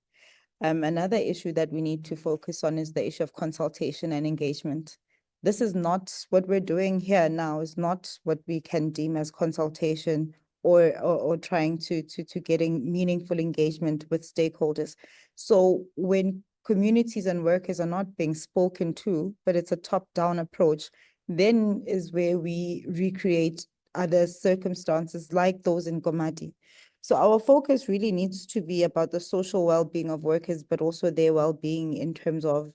Another issue that we need to focus on is the issue of consultation and engagement. This is not what we're doing here now, is not what we can deem as consultation or trying to getting meaningful engagement with stakeholders. So when communities and workers are not being spoken to, but it's a top-down approach, then is where we recreate other circumstances like those in Komati. So our focus really needs to be about the social well-being of workers, but also their well-being in terms of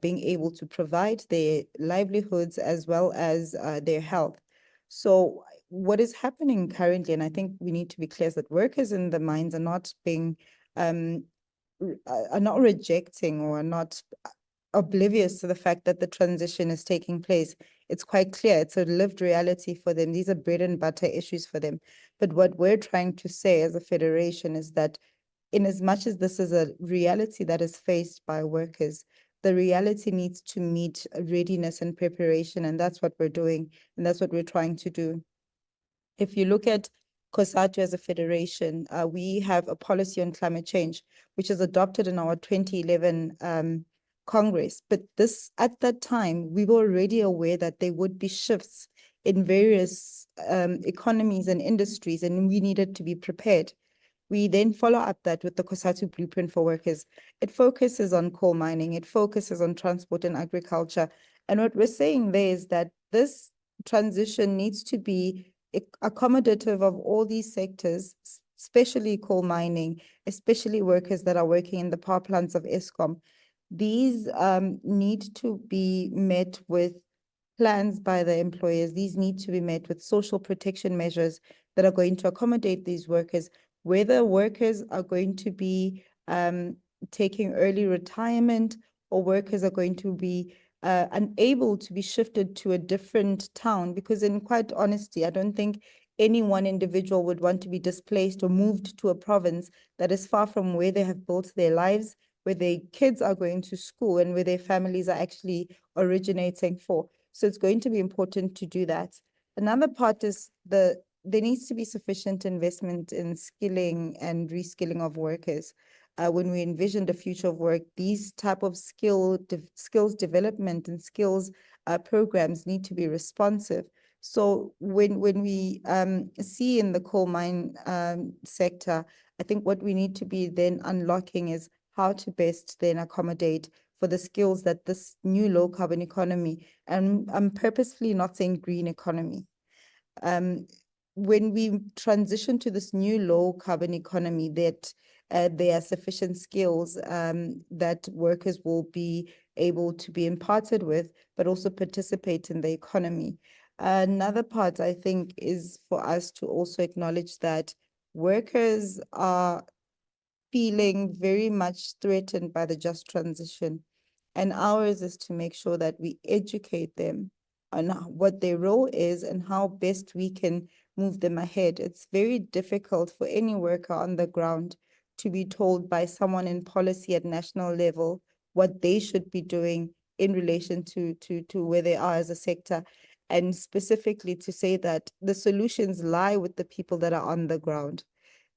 being able to provide their livelihoods as well as their health. So what is happening currently, and I think we need to be clear, is that workers in the mines are not being, are not rejecting or are not oblivious to the fact that the transition is taking place. It's quite clear. It's a lived reality for them. These are bread and butter issues for them. But what we're trying to say as a federation is that in as much as this is a reality that is faced by workers, the reality needs to meet readiness and preparation. And that's what we're doing. And that's what we're trying to do. If you look at Cosatu as a federation, we have a policy on climate change, which was adopted in our 2011 Congress. But this, at that time, we were already aware that there would be shifts in various economies and industries, and we needed to be prepared. We then follow up that with the Cosatu Blueprint for Workers. It focuses on coal mining, it focuses on transport and agriculture. And what we're saying there is that this transition needs to be accommodative of all these sectors, especially coal mining, especially workers that are working in the power plants of Eskom. These need to be met with plans by the employers. These need to be met with social protection measures that are going to accommodate these workers, whether workers are going to be taking early retirement or workers are going to be unable to be shifted to a different town, because in quite honesty, I don't think any one individual would want to be displaced or moved to a province that is far from where they have built their lives, where their kids are going to school and where their families are actually originating for. So it's going to be important to do that. Another part is there needs to be sufficient investment in skilling and reskilling of workers. When we envision the future of work, these type of skills development and skills programs need to be responsive. So when we see in the coal mine sector, I think what we need to be then unlocking is how to best then accommodate for the skills that this new low carbon economy, and I'm purposefully not saying green economy. When we transition to this new low carbon economy, that there are sufficient skills that workers will be able to be imparted with, but also participate in the economy. Another part, I think, is for us to also acknowledge that workers are feeling very much threatened by the just transition. And ours is to make sure that we educate them on what their role is and how best we can move them ahead. It's very difficult for any worker on the ground to be told by someone in policy at national level what they should be doing in relation to where they are as a sector. And specifically to say that the solutions lie with the people that are on the ground.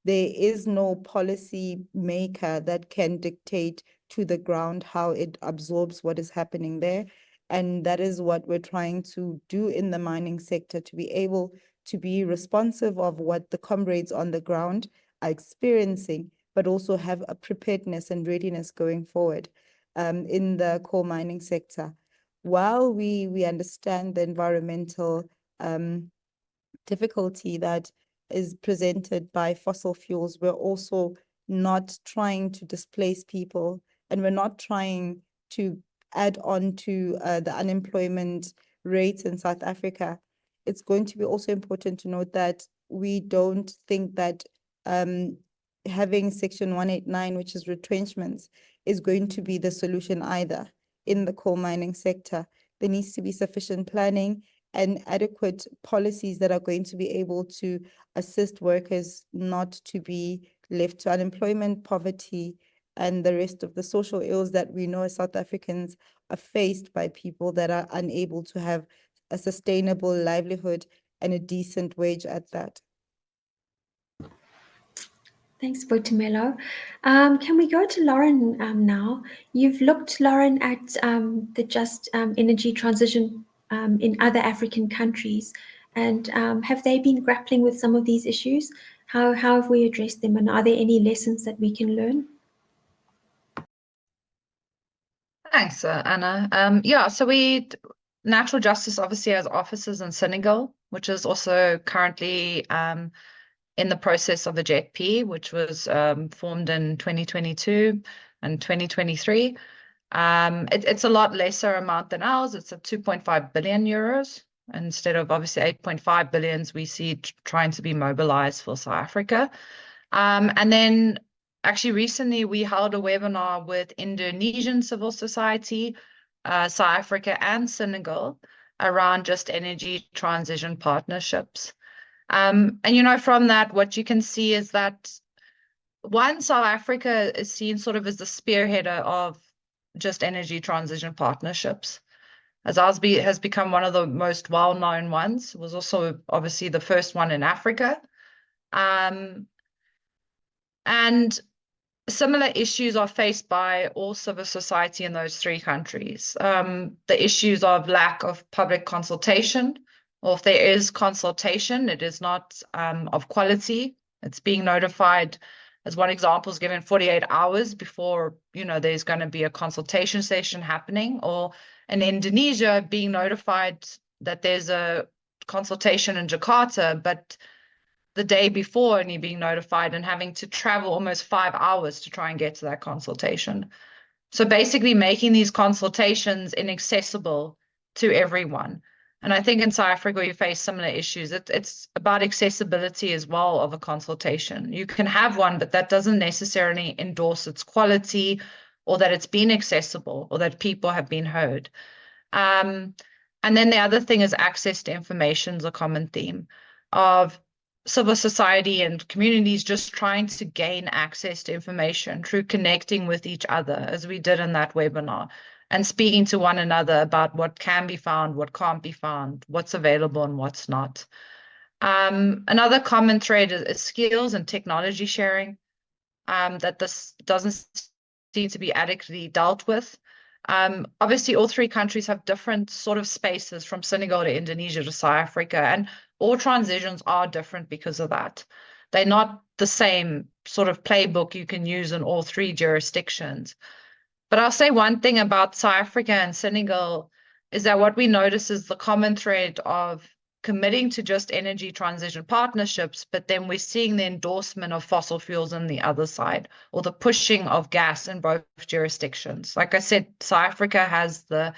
There is no policy maker that can dictate to the ground how it absorbs what is happening there. And that is what we're trying to do in the mining sector, to be able to be responsive of what the comrades on the ground are experiencing, but also have a preparedness and readiness going forward in the coal mining sector. While we understand the environmental difficulty that is presented by fossil fuels, we're also not trying to displace people, and we're not trying to add on to the unemployment rates in South Africa. It's going to be also important to note that we don't think that having Section 189, which is retrenchments, is going to be the solution either in the coal mining sector. There needs to be sufficient planning and adequate policies that are going to be able to assist workers not to be left to unemployment, poverty, and the rest of the social ills that we know as South Africans are faced by people that are unable to have a sustainable livelihood and a decent wage at that. Thanks, Boitumelo. Can we go to Lauren now? You've looked, Lauren, at the just energy transition in other African countries, and have they been grappling with some of these issues? How have we addressed them, and are there any lessons that we can learn? Thanks, Anna. Yeah, so Natural Justice obviously has offices in Senegal, which is also currently in the process of a JETP, which was formed in 2022 and 2023. It's a lot lesser amount than ours. It's at 2.5 billion euros. Instead of obviously 8.5 billions, we see trying to be mobilized for South Africa. And then actually recently we held a webinar with Indonesian civil society, South Africa and Senegal around just energy transition partnerships. And, from that, what you can see is that one, South Africa is seen sort of as the spearheader of just energy transition partnerships, as ASBI has become one of the most well-known ones. It was also obviously the first one in Africa. And similar issues are faced by all civil society in those three countries. The issues of lack of public consultation, or if there is consultation, it is not of quality. It's being notified, as one example is given, 48 hours before there's going to be a consultation session happening, or in Indonesia being notified that there's a consultation in Jakarta, but the day before only being notified and having to travel almost 5 hours to try and get to that consultation. So basically making these consultations inaccessible to everyone. And I think in South Africa, we face similar issues. It's about accessibility as well of a consultation. You can have one, but that doesn't necessarily endorse its quality or that it's been accessible or that people have been heard. And then the other thing is access to information is a common theme of civil society and communities just trying to gain access to information through connecting with each other, as we did in that webinar, and speaking to one another about what can be found, what can't be found, what's available and what's not. Another common thread is skills and technology sharing, that this doesn't seem to be adequately dealt with. Obviously, all three countries have different sort of spaces from Senegal to Indonesia to South Africa, and all transitions are different because of that. They're not the same sort of playbook you can use in all three jurisdictions. But I'll say one thing about South Africa and Senegal is that what we notice is the common thread of committing to just energy transition partnerships, but then we're seeing the endorsement of fossil fuels on the other side, or the pushing of gas in both jurisdictions. Like I said, South Africa has the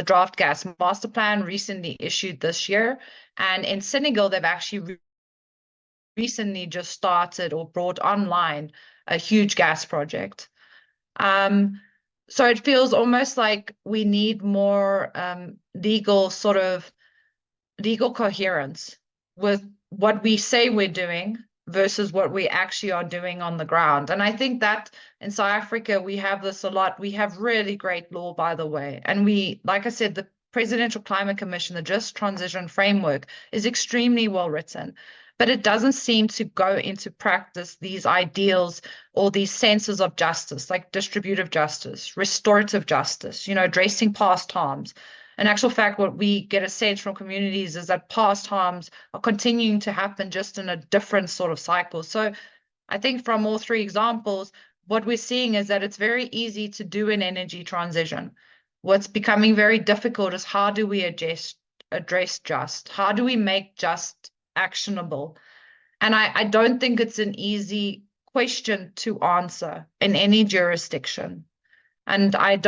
draft gas master plan recently issued this year. And in Senegal, they've actually recently just started or brought online a huge gas project. So it feels almost like we need more legal coherence with what we say we're doing versus what we actually are doing on the ground. And I think that in South Africa, we have this a lot. We have really great law, by the way. And like I said, the Presidential Climate Commission, the Just Transition Framework, is extremely well written. But it doesn't seem to go into practice these ideals or these senses of justice, like distributive justice, restorative justice, addressing past harms. In actual fact, what we get a sense from communities is that past harms are continuing to happen just in a different sort of cycle. So I think from all three examples, what we're seeing is that it's very easy to do an energy transition. What's becoming very difficult is how do we address just? How do we make just actionable? And I don't think it's an easy question to answer in any jurisdiction. And I'm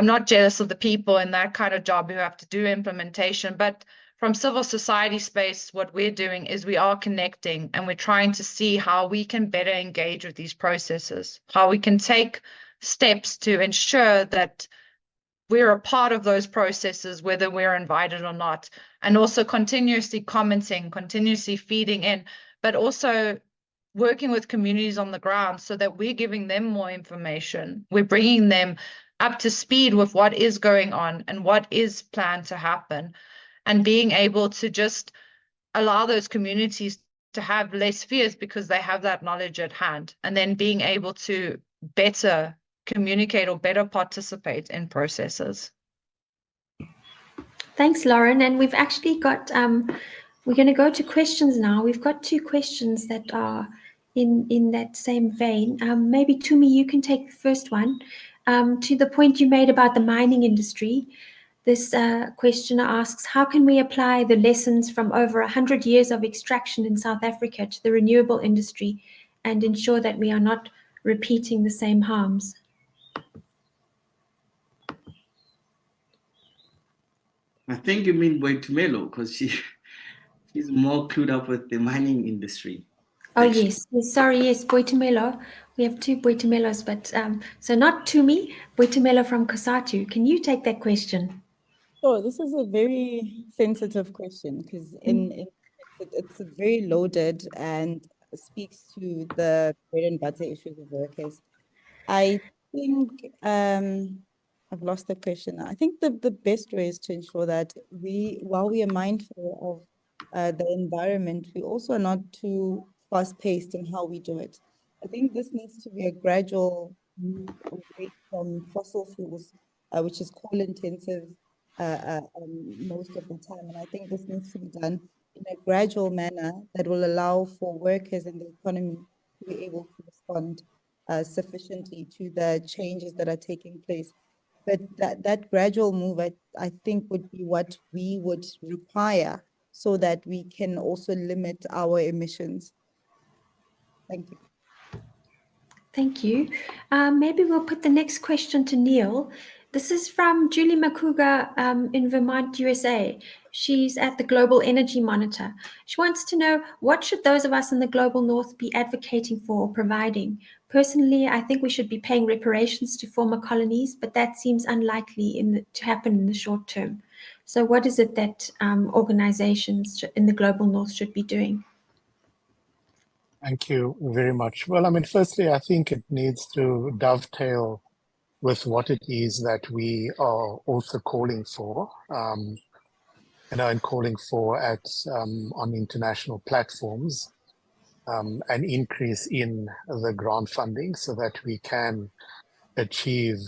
not jealous of the people in that kind of job who have to do implementation, but from civil society space, what we're doing is we are connecting and we're trying to see how we can better engage with these processes, how we can take steps to ensure that we're a part of those processes, whether we're invited or not, and also continuously commenting, continuously feeding in, but also working with communities on the ground so that we're giving them more information. We're bringing them up to speed with what is going on and what is planned to happen, and being able to just allow those communities to to have less fears because they have that knowledge at hand, and then being able to better communicate or better participate in processes. Thanks, Lauren. And we've actually got, we're going to go to questions now. We've got 2 questions that are in that same vein. Maybe Tumi, you can take the first one. To the point you made about the mining industry, this questioner asks, how can we apply the lessons from over 100 years of extraction in South Africa to the renewable industry and ensure that we are not repeating the same harms? I think you mean Boitumelo, because she's more clued up with the mining industry. Oh, yes. Sorry, yes, Boitumelo. We have 2 Boitumelos, but so not Tumi, Boitumelo from Cosatu. Can you take that question? Sure, this is a very sensitive question because it's very loaded and speaks to the bread and butter issues of workers. I think I've lost the question. I think the best way is to ensure that while we are mindful of the environment, we also are not too fast-paced in how we do it. I think this needs to be a gradual move away from fossil fuels, which is coal intensive most of the time. And I think this needs to be done in a gradual manner that will allow for workers and the economy to be able to respond sufficiently to the changes that are taking place. But that gradual move, I think, would be what we would require so that we can also limit our emissions. Thank you. Thank you. Maybe we'll put the next question to Neil. This is from Julie Makuga in Vermont, USA. She's at the Global Energy Monitor. She wants to know, what should those of us in the Global North be advocating for or providing? Personally, I think we should be paying reparations to former colonies, but that seems unlikely to happen in the short term. So what is it that organizations in the Global North should be doing? Thank you very much. Well, I mean, firstly, I think it needs to dovetail with what it is that we are also calling for, and calling for on international platforms, an increase in the grant funding so that we can achieve,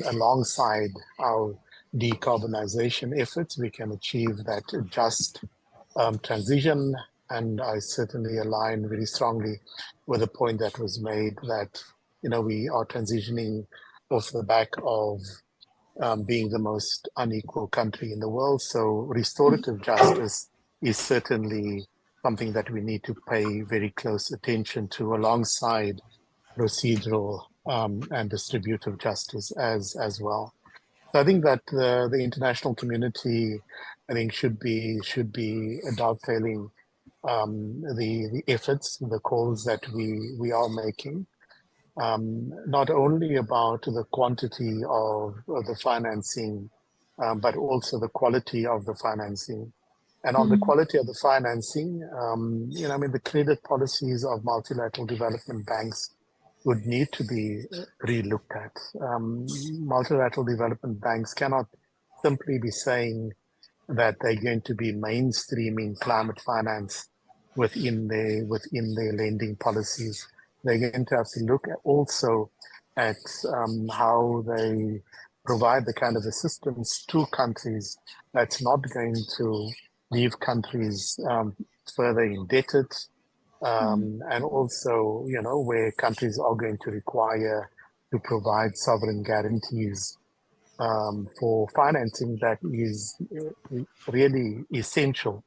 alongside our decarbonization efforts, we can achieve that just transition. And I certainly align very strongly with the point that was made that, we are transitioning off the back of being the most unequal country in the world. So restorative justice is certainly something that we need to pay very close attention to, alongside procedural and distributive justice as well. So I think that the international community, I think, should be dovetailing the efforts, the calls that we are making, not only about the quantity of the financing, but also the quality of the financing. And on the quality of the financing, the credit policies of multilateral development banks would need to be relooked at. Multilateral development banks cannot simply be saying that they're going to be mainstreaming climate finance within their lending policies. They're going to have to look also at how they provide the kind of assistance to countries that's not going to leave countries further indebted, and also, where countries are going to require to provide sovereign guarantees for financing that is really essential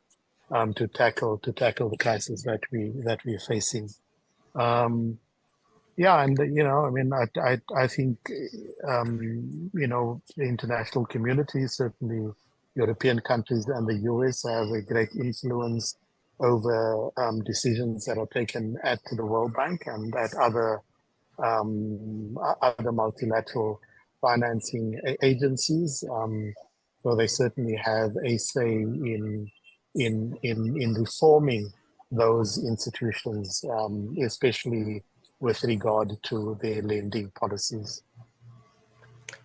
to tackle the crisis that we're facing. I think the international community, certainly European countries and the US, have a great influence over decisions that are taken at the World Bank and at other multilateral financing agencies. So they certainly have a say in reforming those institutions, especially with regard to their lending policies.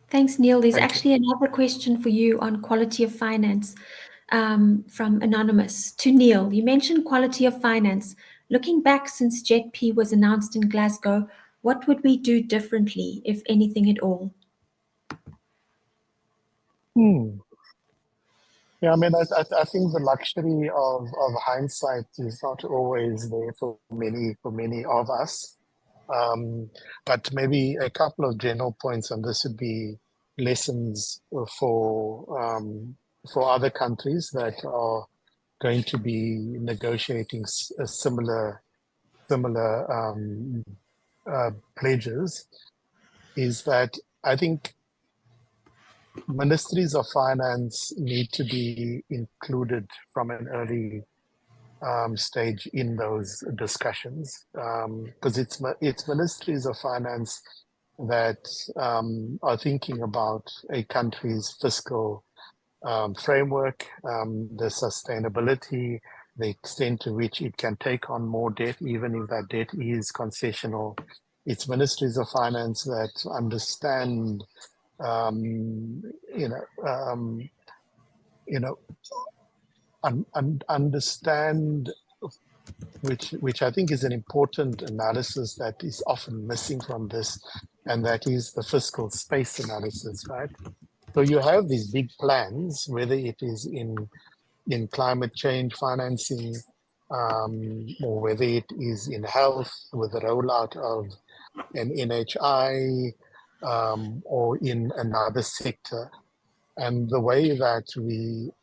Thanks, Neil. There's actually another question for you on quality of finance. from Anonymous to Neil. You mentioned quality of finance. Looking back since JETP was announced in Glasgow, what would we do differently, if anything at all? Yeah, I mean, I think the luxury of hindsight is not always there for many of us. But maybe a couple of general points, and this would be lessons for other countries that are going to be negotiating similar pledges, is that I think ministries of finance need to be included from an early stage in those discussions, because it's ministries of finance that are thinking about a country's fiscal framework, the sustainability, the extent to which it can take on more debt, even if that debt is concessional. It's ministries of finance that understand, understand, which I think is an important analysis that is often missing from this, and that is the fiscal space analysis, right? So you have these big plans, whether it is in climate change financing, or whether it is in health with the rollout of an NHI, or in another sector. And the way that we're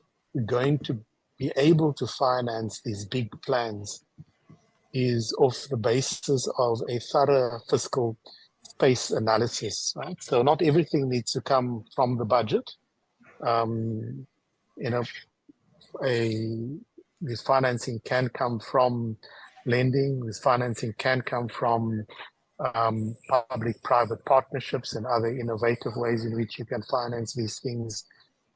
going to be able to finance these big plans is off the basis of a thorough fiscal space analysis, right? So not everything needs to come from the budget. This financing can come from lending. This financing can come from public-private partnerships and other innovative ways in which you can finance these things,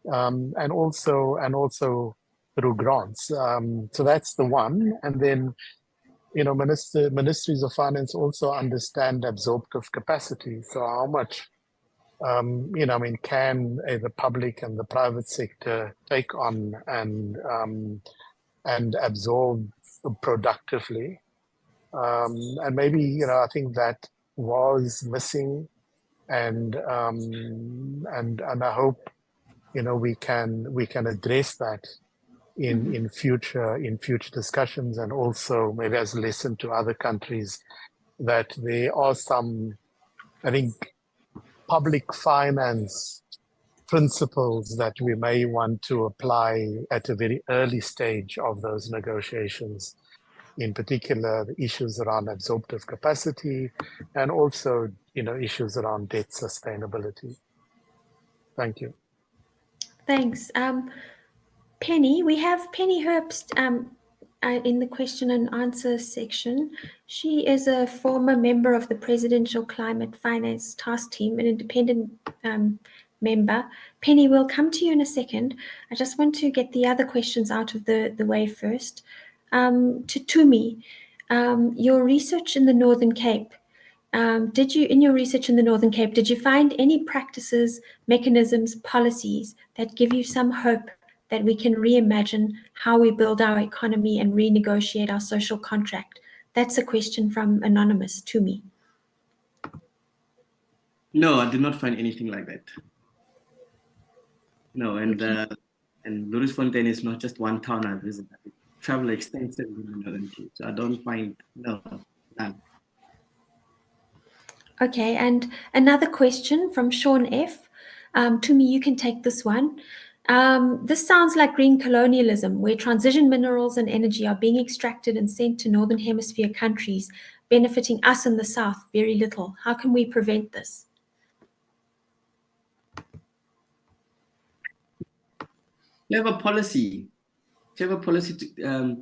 and also through grants. So that's the one. And then, ministries of finance also understand absorptive capacity. So how much, can the public and the private sector take on and absorb productively? And maybe, I think that was missing, and I hope, we can address that in future discussions, and also maybe as a lesson to other countries, that there are some, I think, public finance principles that we may want to apply at a very early stage of those negotiations. In particular, the issues around absorptive capacity, and also, issues around debt sustainability. Thank you. Thanks. Penny, we have Penny Herbst in the question and answer section. She is a former member of the Presidential Climate Finance Task Team, an independent member. Penny, we'll come to you in a second. I just want to get the other questions out of the way first. To Tumi, your research in the Northern Cape, did you find any practices, mechanisms, policies that give you some hope that we can reimagine how we build our economy and renegotiate our social contract? That's a question from Anonymous to me. No, I did not find anything like that. No, and Louisfontein is not just one town I visited. I travel extensively in the Northern Cape, so I don't find none. Okay, and another question from Sean F. To me, you can take this one. This sounds like green colonialism, where transition minerals and energy are being extracted and sent to Northern Hemisphere countries, benefiting us in the South very little. How can we prevent this? Clever policy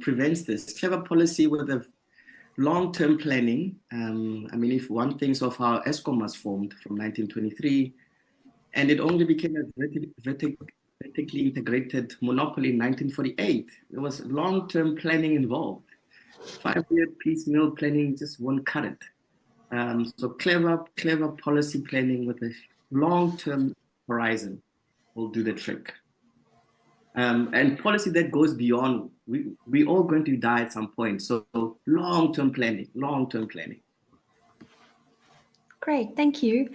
prevents this. Clever policy with a long-term planning. If one thinks of how ESCOM was formed from 1923, and it only became a vertically integrated monopoly in 1948. There was long-term planning involved. 5-year piecemeal planning just won't cut it. So clever policy planning with a long-term horizon will do the trick. and policy that goes beyond, we all going to die at some point. So long-term planning. Great, thank you.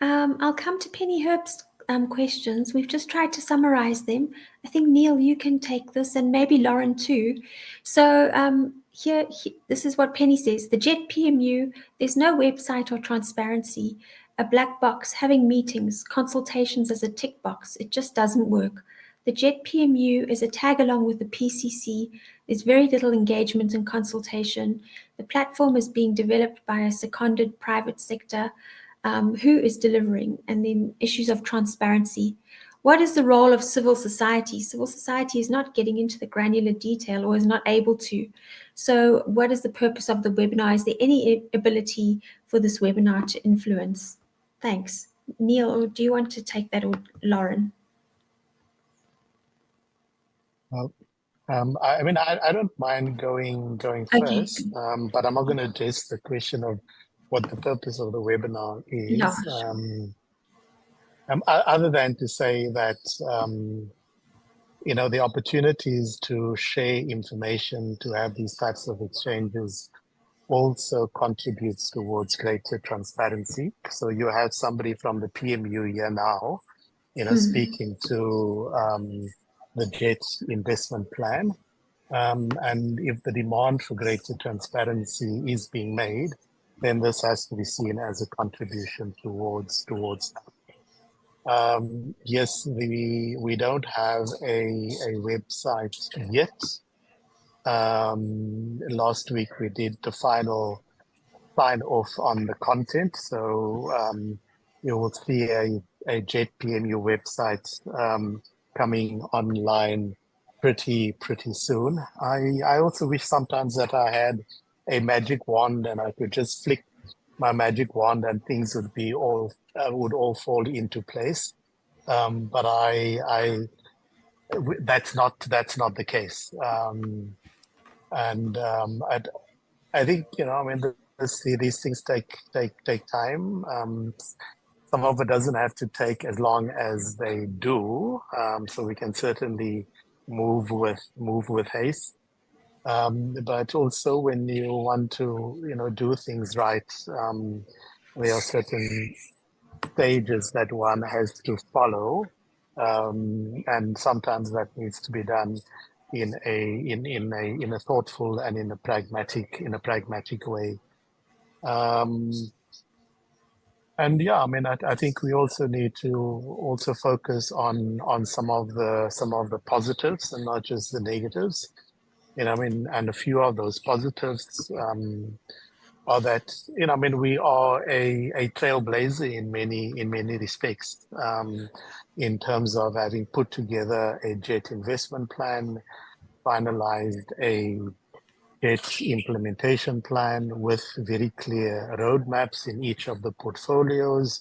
I'll come to Penny Herbst's questions. We've just tried to summarize them. I think, Neil, you can take this, and maybe Lauren too. So here, this is what Penny says. The JET PMU, there's no website or transparency, a black box, having meetings, consultations as a tick box. It just doesn't work. The JET PMU is a tag along with the PCC. There's very little engagement and consultation. The platform is being developed by a seconded private sector who is delivering, and then issues of transparency. What is the role of civil society? Civil society is not getting into the granular detail or is not able to. So what is the purpose of the webinar? Is there any ability for this webinar to influence? Thanks. Neil, do you want to take that, or Lauren? Well, I mean, I don't mind going first, but I'm not going to address the question of what the purpose of the webinar is. Yeah, sure. Other than to say that, the opportunities to share information, to have these types of exchanges also contributes towards greater transparency. So you have somebody from the PMU here now, speaking to the JET investment plan. And if the demand for greater transparency is being made, then this has to be seen as a contribution towards that. Yes, we don't have a website yet. Last week we did the final sign off on the content, so you will see a JET PMU website coming online pretty soon. I also wish sometimes that I had a magic wand and I could just flick my magic wand and things would be would all fall into place. But that's not the case. I think, I mean, these things take time. Some of it doesn't have to take as long as they do. So we can certainly move with haste. But also when you want to, do things right, there are certain stages that one has to follow. And sometimes that needs to be done in a thoughtful and in a pragmatic way. And yeah, I mean, I think we also need to also focus on some of the positives and not just the negatives. I mean, and a few of those positives are that, I mean, we are a trailblazer in many respects, in terms of having put together a JET investment plan, finalized a JET implementation plan with very clear roadmaps in each of the portfolios.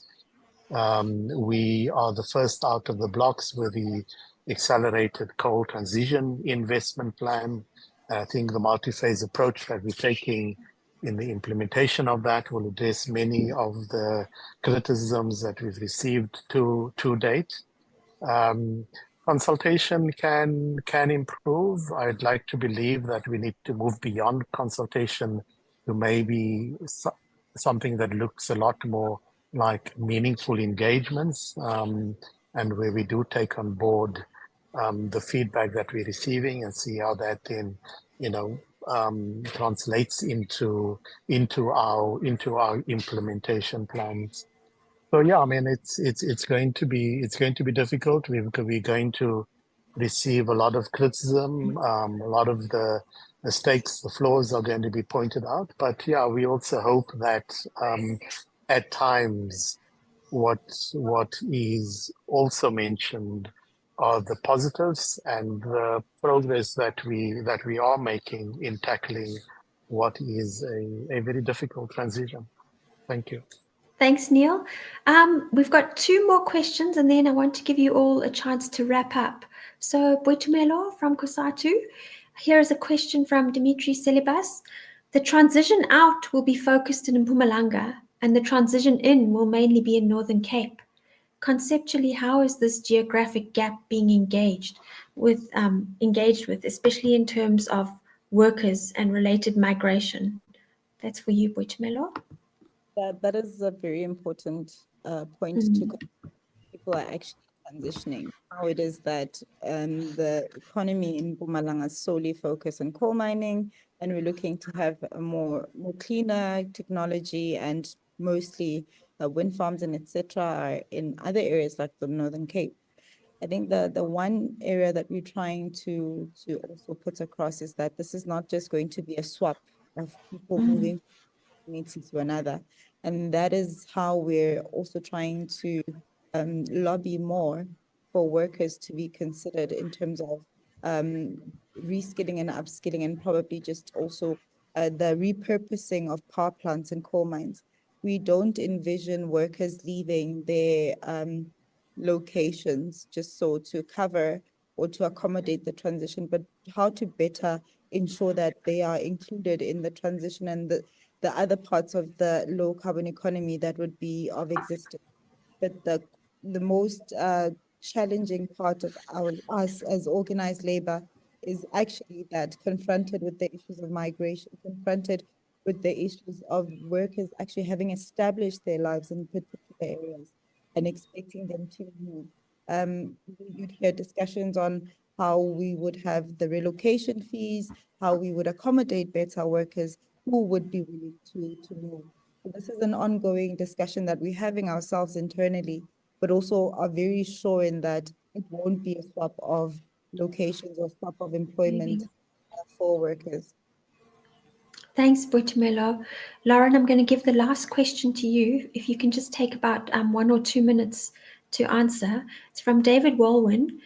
We are the first out of the blocks with the accelerated coal transition investment plan. I think the multi-phase approach that we're taking in the implementation of that will address many of the criticisms that we've received to date. Consultation can improve. I'd like to believe that we need to move beyond consultation to maybe something that looks a lot more like meaningful engagements, and where we do take on board the feedback that we're receiving and see how that then, translates into our implementation plans. So yeah, I mean, it's going to be difficult. We're going to receive a lot of criticism. A lot of the mistakes, the flaws are going to be pointed out. But yeah, we also hope that at times, what is also mentioned are the positives and the progress that we are making in tackling what is a very difficult transition. Thank you. Thanks, Neil. We've got two more questions, and then I want to give you all a chance to wrap up. So, Boitumelo from Cosatu, here is a question from Dimitri Celibas. The transition out will be focused in Mpumalanga, and the transition in will mainly be in Northern Cape. conceptually, how is this geographic gap being engaged with, especially in terms of workers and related migration? That's for you, Boitumelo. That is a very important point to people are actually transitioning. How it is that the economy in Mpumalanga is solely focused on coal mining, and we're looking to have a more cleaner technology, and mostly wind farms and etc. are in other areas like the Northern Cape. I think the one area that we're trying to also put across is that this is not just going to be a swap of people moving community to another. And that is how we're also trying to lobby more for workers to be considered in terms of reskilling and upskilling, and probably just also the repurposing of power plants and coal mines. We don't envision workers leaving their locations just so to cover or to accommodate the transition, but how to better ensure that they are included in the transition and the other parts of the low carbon economy that would be of existence. But the most challenging part of us as organized labor is actually that confronted with the issues of migration, confronted with the issues of workers actually having established their lives in particular areas and expecting them to move. You'd hear discussions on how we would have the relocation fees, how we would accommodate better workers who would be willing to move. So this is an ongoing discussion that we're having ourselves internally, but also are very sure in that it won't be a swap of locations or swap of employment for workers. Thanks, Boitumelo. Lauren, I'm going to give the last question to you. If you can just take about 1 or 2 minutes to answer. It's from David Walwyn.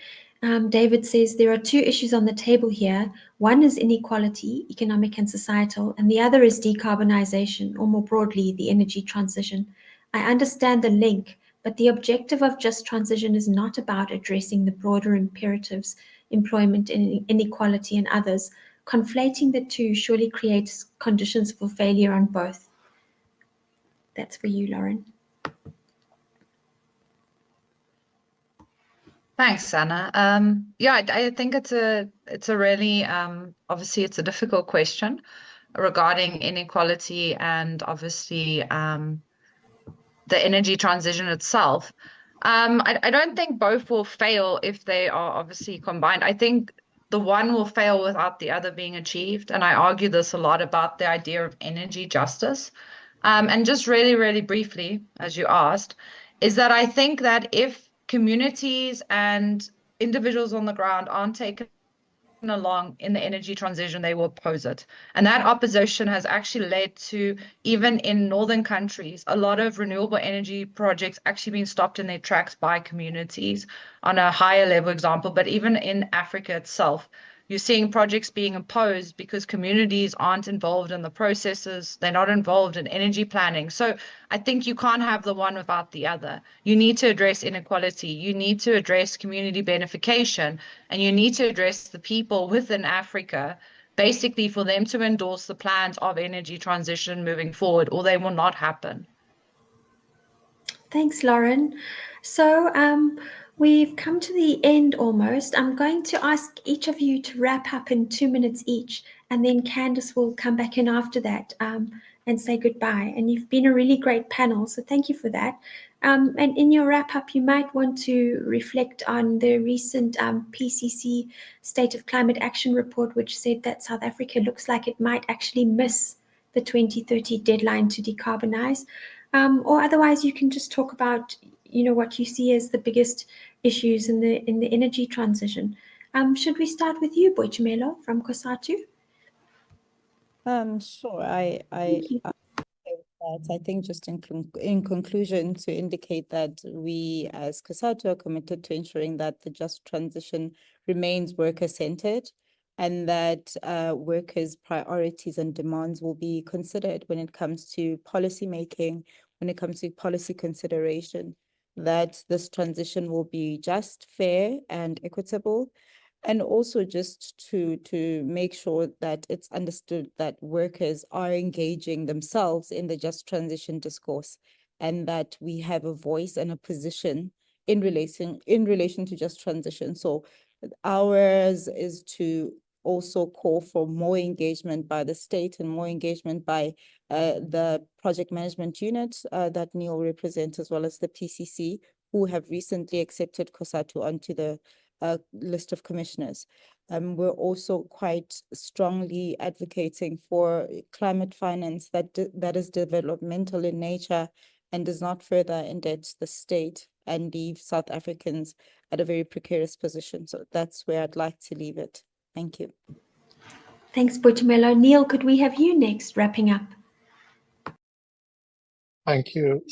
David says there are two issues on the table here. One is inequality, economic and societal, and the other is decarbonization, or more broadly, the energy transition. I understand the link, but the objective of just transition is not about addressing the broader imperatives, employment inequality and others. Conflating the two surely creates conditions for failure on both. That's for you, Lauren. Thanks, Anna. Yeah, I think it's a really obviously it's a difficult question regarding inequality and obviously the energy transition itself. I don't think both will fail if they are obviously combined. I think the one will fail without the other being achieved, and I argue this a lot about the idea of energy justice. And just really, really briefly, as you asked, is that I think that if communities and individuals on the ground aren't taken along in the energy transition, they will oppose it. And that opposition has actually led to, even in northern countries, a lot of renewable energy projects actually being stopped in their tracks by communities on a higher level example. But even in Africa itself, you're seeing projects being opposed because communities aren't involved in the processes. They're not involved in energy planning. So I think you can't have the one without the other. You need to address inequality. You need to address community beneficiation, and you need to address the people within Africa, basically for them to endorse the plans of energy transition moving forward, or they will not happen. Thanks, Lauren. So we've come to the end almost. I'm going to ask each of you to wrap up in 2 minutes each, and then Candice will come back in after that and say goodbye. And you've been a really great panel, so thank you for that. And in your wrap up, you might want to reflect on the recent PCC State of Climate Action report, which said that South Africa looks like it might actually miss the 2030 deadline to decarbonize. Or otherwise, you can just talk about, what you see as the biggest issues in the energy transition. Should we start with you, Boitumelo from Cosatu? Sure. I think just in conclusion, to indicate that we as Cosatu are committed to ensuring that the just transition remains worker-centered, and that workers' priorities and demands will be considered when it comes to policy making, when it comes to policy consideration, that this transition will be just, fair, and equitable. And also just to make sure that it's understood that workers are engaging themselves in the just transition discourse, and that we have a voice and a position in relation to just transition. So ours is to also call for more engagement by the state and more engagement by the project management unit that Neil represents, as well as the PCC, who have recently accepted Cosatu onto the list of commissioners. We're also quite strongly advocating for climate finance that is developmental in nature and does not further indebt the state and leave South Africans at a very precarious position. So that's where I'd like to leave it. Thank you. Thanks, Boitumelo. Neil, could we have you next, wrapping up? Thank you.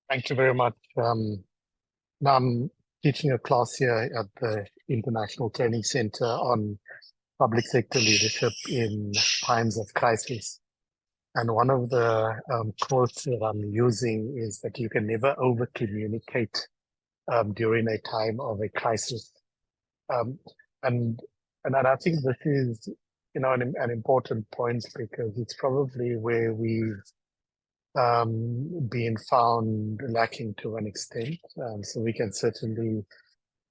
Thank you very much. Now I'm teaching a class here at the International Training Center on public sector leadership in times of crisis. And one of the quotes that I'm using is that you can never over-communicate during a time of a crisis. And I think this is, an important point, because it's probably where we've been found lacking to an extent. So we can certainly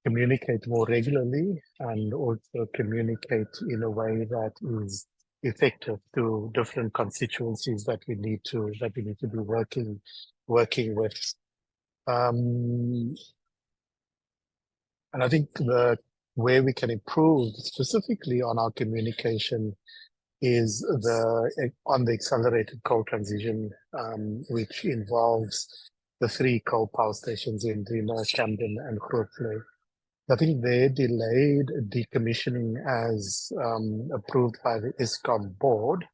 communicate more regularly and also communicate in a way that is effective to different constituencies that we need to be working with. And I think where we can improve specifically on our communication is on the accelerated coal transition, which involves the 3 coal power stations in Drina, Camden, and Grootfontein. I think their delayed decommissioning, as approved by the Eskom board,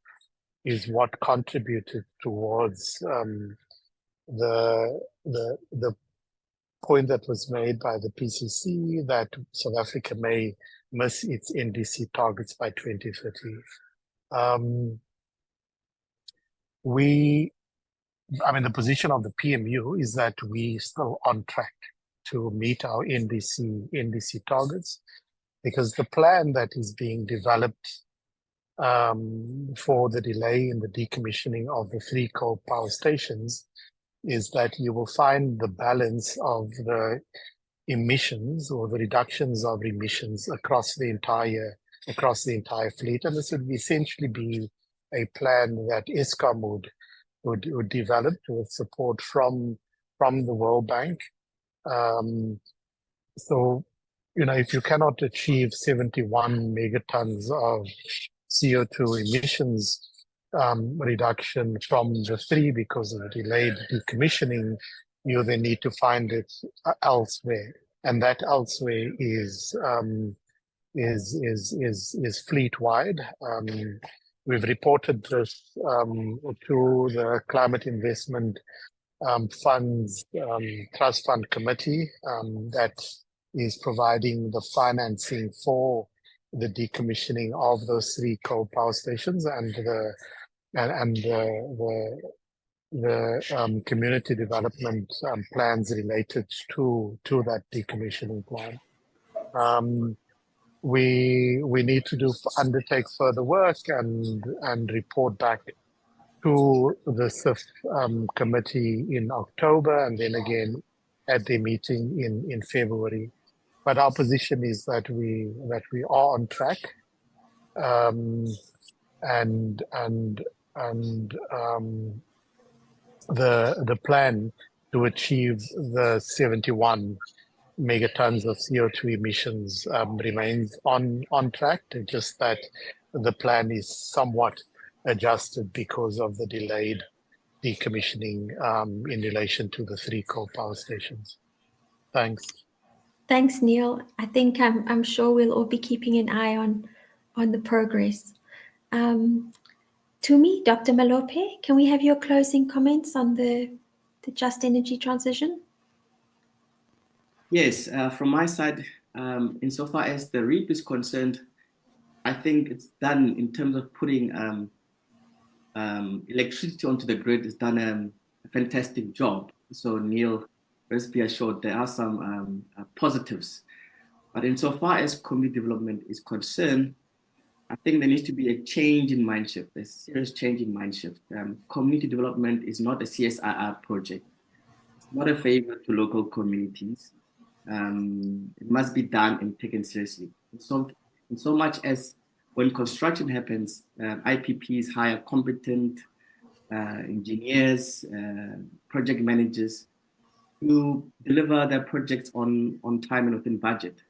is what contributed towards the point that was made by the PCC that South Africa may miss its NDC targets by 2030. The position of the PMU is that we still on track to meet our NDC targets, because the plan that is being developed for the delay in the decommissioning of the 3 coal power stations is that you will find the balance of the emissions or the reductions of emissions across the entire fleet, and this would essentially be a plan that Eskom would develop with support from the World Bank. So, if you cannot achieve 71 megatons of CO2 emissions reduction from the 3 because of the delayed decommissioning, you then need to find it elsewhere, and that elsewhere is fleet-wide. We've reported this to the Climate Investment Funds Trust Fund Committee that is providing the financing for the decommissioning of those 3 coal power stations, and the community development plans related to that decommissioning plan. We need to undertake further work and report back to the CIF committee in October, and then again at the meeting in February. But our position is that we are on track, and the plan to achieve the 71 megatons of CO2 emissions remains on track. It's just that the plan is somewhat adjusted because of the delayed decommissioning in relation to the 3 coal power stations. Thanks. Thanks, Neil. I think I'm sure we'll all be keeping an eye on the progress. Tumi, Dr. Malope, can we have your closing comments on the just energy transition? Yes, from my side, insofar as the REAP is concerned, I think it's done in terms of putting electricity onto the grid. It's done a fantastic job. So Neil, rest be assured, there are some positives. But insofar as community development is concerned, I think there needs to be a change in mindshift, a serious change in mindshift. Community development is not a CSIR project. It's not a favor to local communities. It must be done and taken seriously. In so much as when construction happens, IPPs hire competent engineers, project managers to deliver their projects on time and within budget.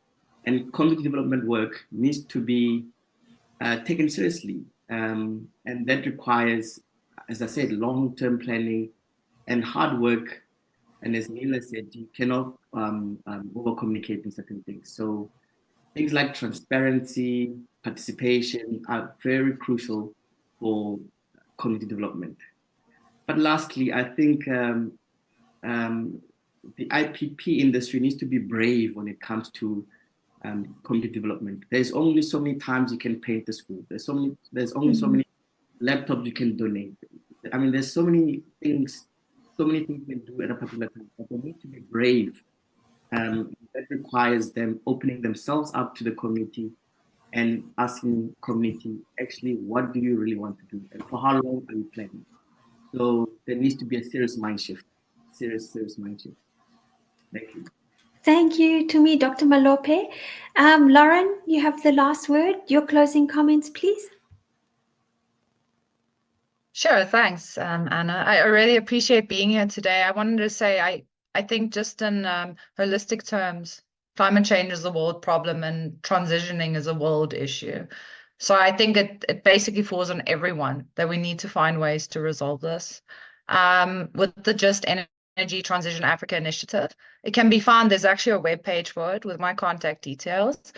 And community development work needs to be taken seriously. And that requires, as I said, long-term planning and hard work. And as Neela said, you cannot over-communicate in certain things. So things like transparency, participation are very crucial for community development. But lastly, I think the IPP industry needs to be brave when it comes to community development. There's only so many times you can paint the school. There's only so many laptops you can donate. I mean, there's so many things you can do at a particular time, but they need to be brave. That requires them opening themselves up to the community and asking community, actually, what do you really want to do? And for how long are you planning? So there needs to be a serious mind shift, serious mind shift. Thank you. Thank you to me, Dr. Malope. Lauren, you have the last word. Your closing comments, please. Sure, thanks, Anna. I really appreciate being here today. I wanted to say I think just in holistic terms, climate change is a world problem and transitioning is a world issue. So I think it basically falls on everyone that we need to find ways to resolve this. With the Just Energy Transition Africa initiative, it can be found. There's actually a webpage for it with my contact details.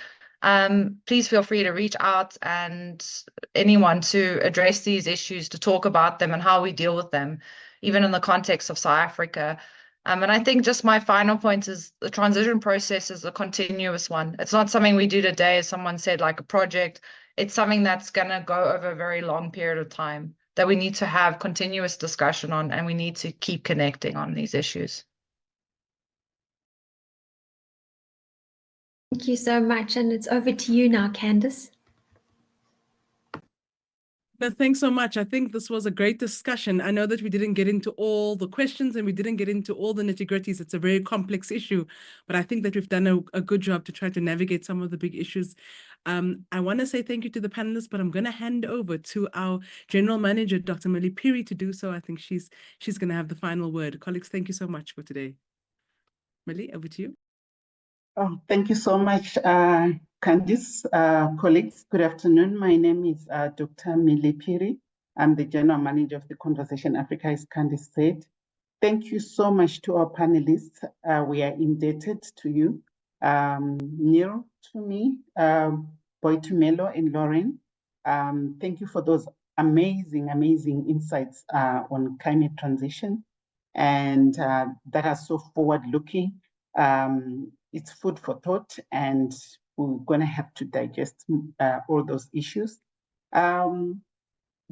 Please feel free to reach out and anyone to address these issues, to talk about them and how we deal with them, even in the context of South Africa. And I think just my final point is the transition process is a continuous one. It's not something we do today, as someone said, like a project. It's something that's going to go over a very long period of time that we need to have continuous discussion on, and we need to keep connecting on these issues. Thank you so much. And it's over to you now, Candice. No, thanks so much. I think this was a great discussion. I know that we didn't get into all the questions and we didn't get into all the nitty-gritties. It's a very complex issue, but I think that we've done a good job to try to navigate some of the big issues. I want to say thank you to the panelists, but I'm going to hand over to our General Manager, Dr. Molete, to do so. I think she's going to have the final word. Colleagues, thank you so much for today. Molete, over to you. Oh, thank you so much, Candice. Colleagues, good afternoon. My name is Dr. Molete. I'm the General Manager of the Conversation Africa, as Candice said. Thank you so much to our panelists. We are indebted to you. Neil, to me, Boitumelo and Lauren. Thank you for those amazing insights on climate transition and that are so forward-looking. It's food for thought, and we're going to have to digest all those issues.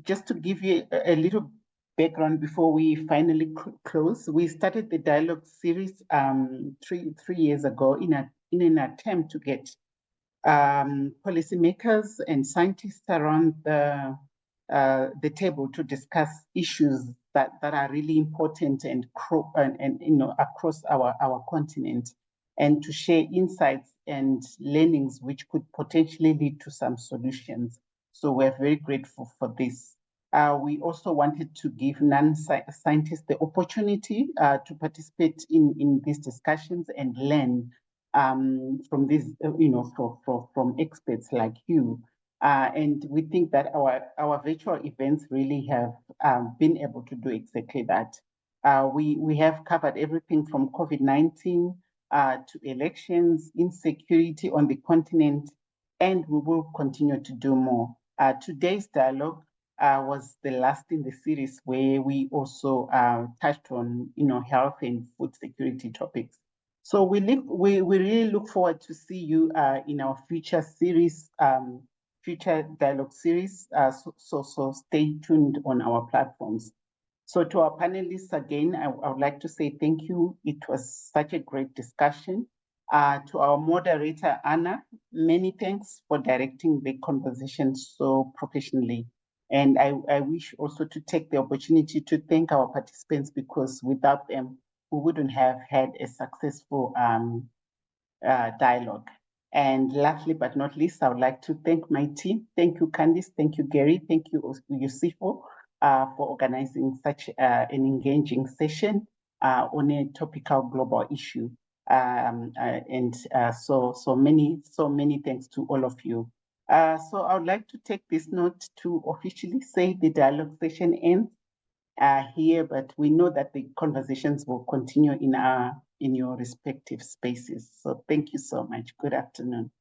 Just to give you a little background before we finally close, we started the dialogue series 3 years ago in an attempt to get policymakers and scientists around the table to discuss issues that are really important and across our continent, and to share insights and learnings which could potentially lead to some solutions. So we're very grateful for this. We also wanted to give non-scientists the opportunity to participate in these discussions and learn from these, from experts like you. And we think that our virtual events really have been able to do exactly that. We have covered everything from COVID-19 to elections, insecurity on the continent, and we will continue to do more. Today's dialogue was the last in the series where we also touched on, health and food security topics. So we really look forward to see you in our future series, future dialogue series. So stay tuned on our platforms. So to our panelists again, I would like to say thank you. It was such a great discussion. To our moderator, Anna, many thanks for directing the conversation so professionally. And I wish also to take the opportunity to thank our participants, because without them, wouldn't have had a successful dialogue. And lastly but not least, I would like to thank my team. Thank you, Candice. Thank you, Gary. Thank you, Yusifo, for organizing such an engaging session on a topical global issue. So many thanks to all of you. So I would like to take this note to officially say the dialogue session ends here, but we know that the conversations will continue in your respective spaces. So thank you so much. Good afternoon.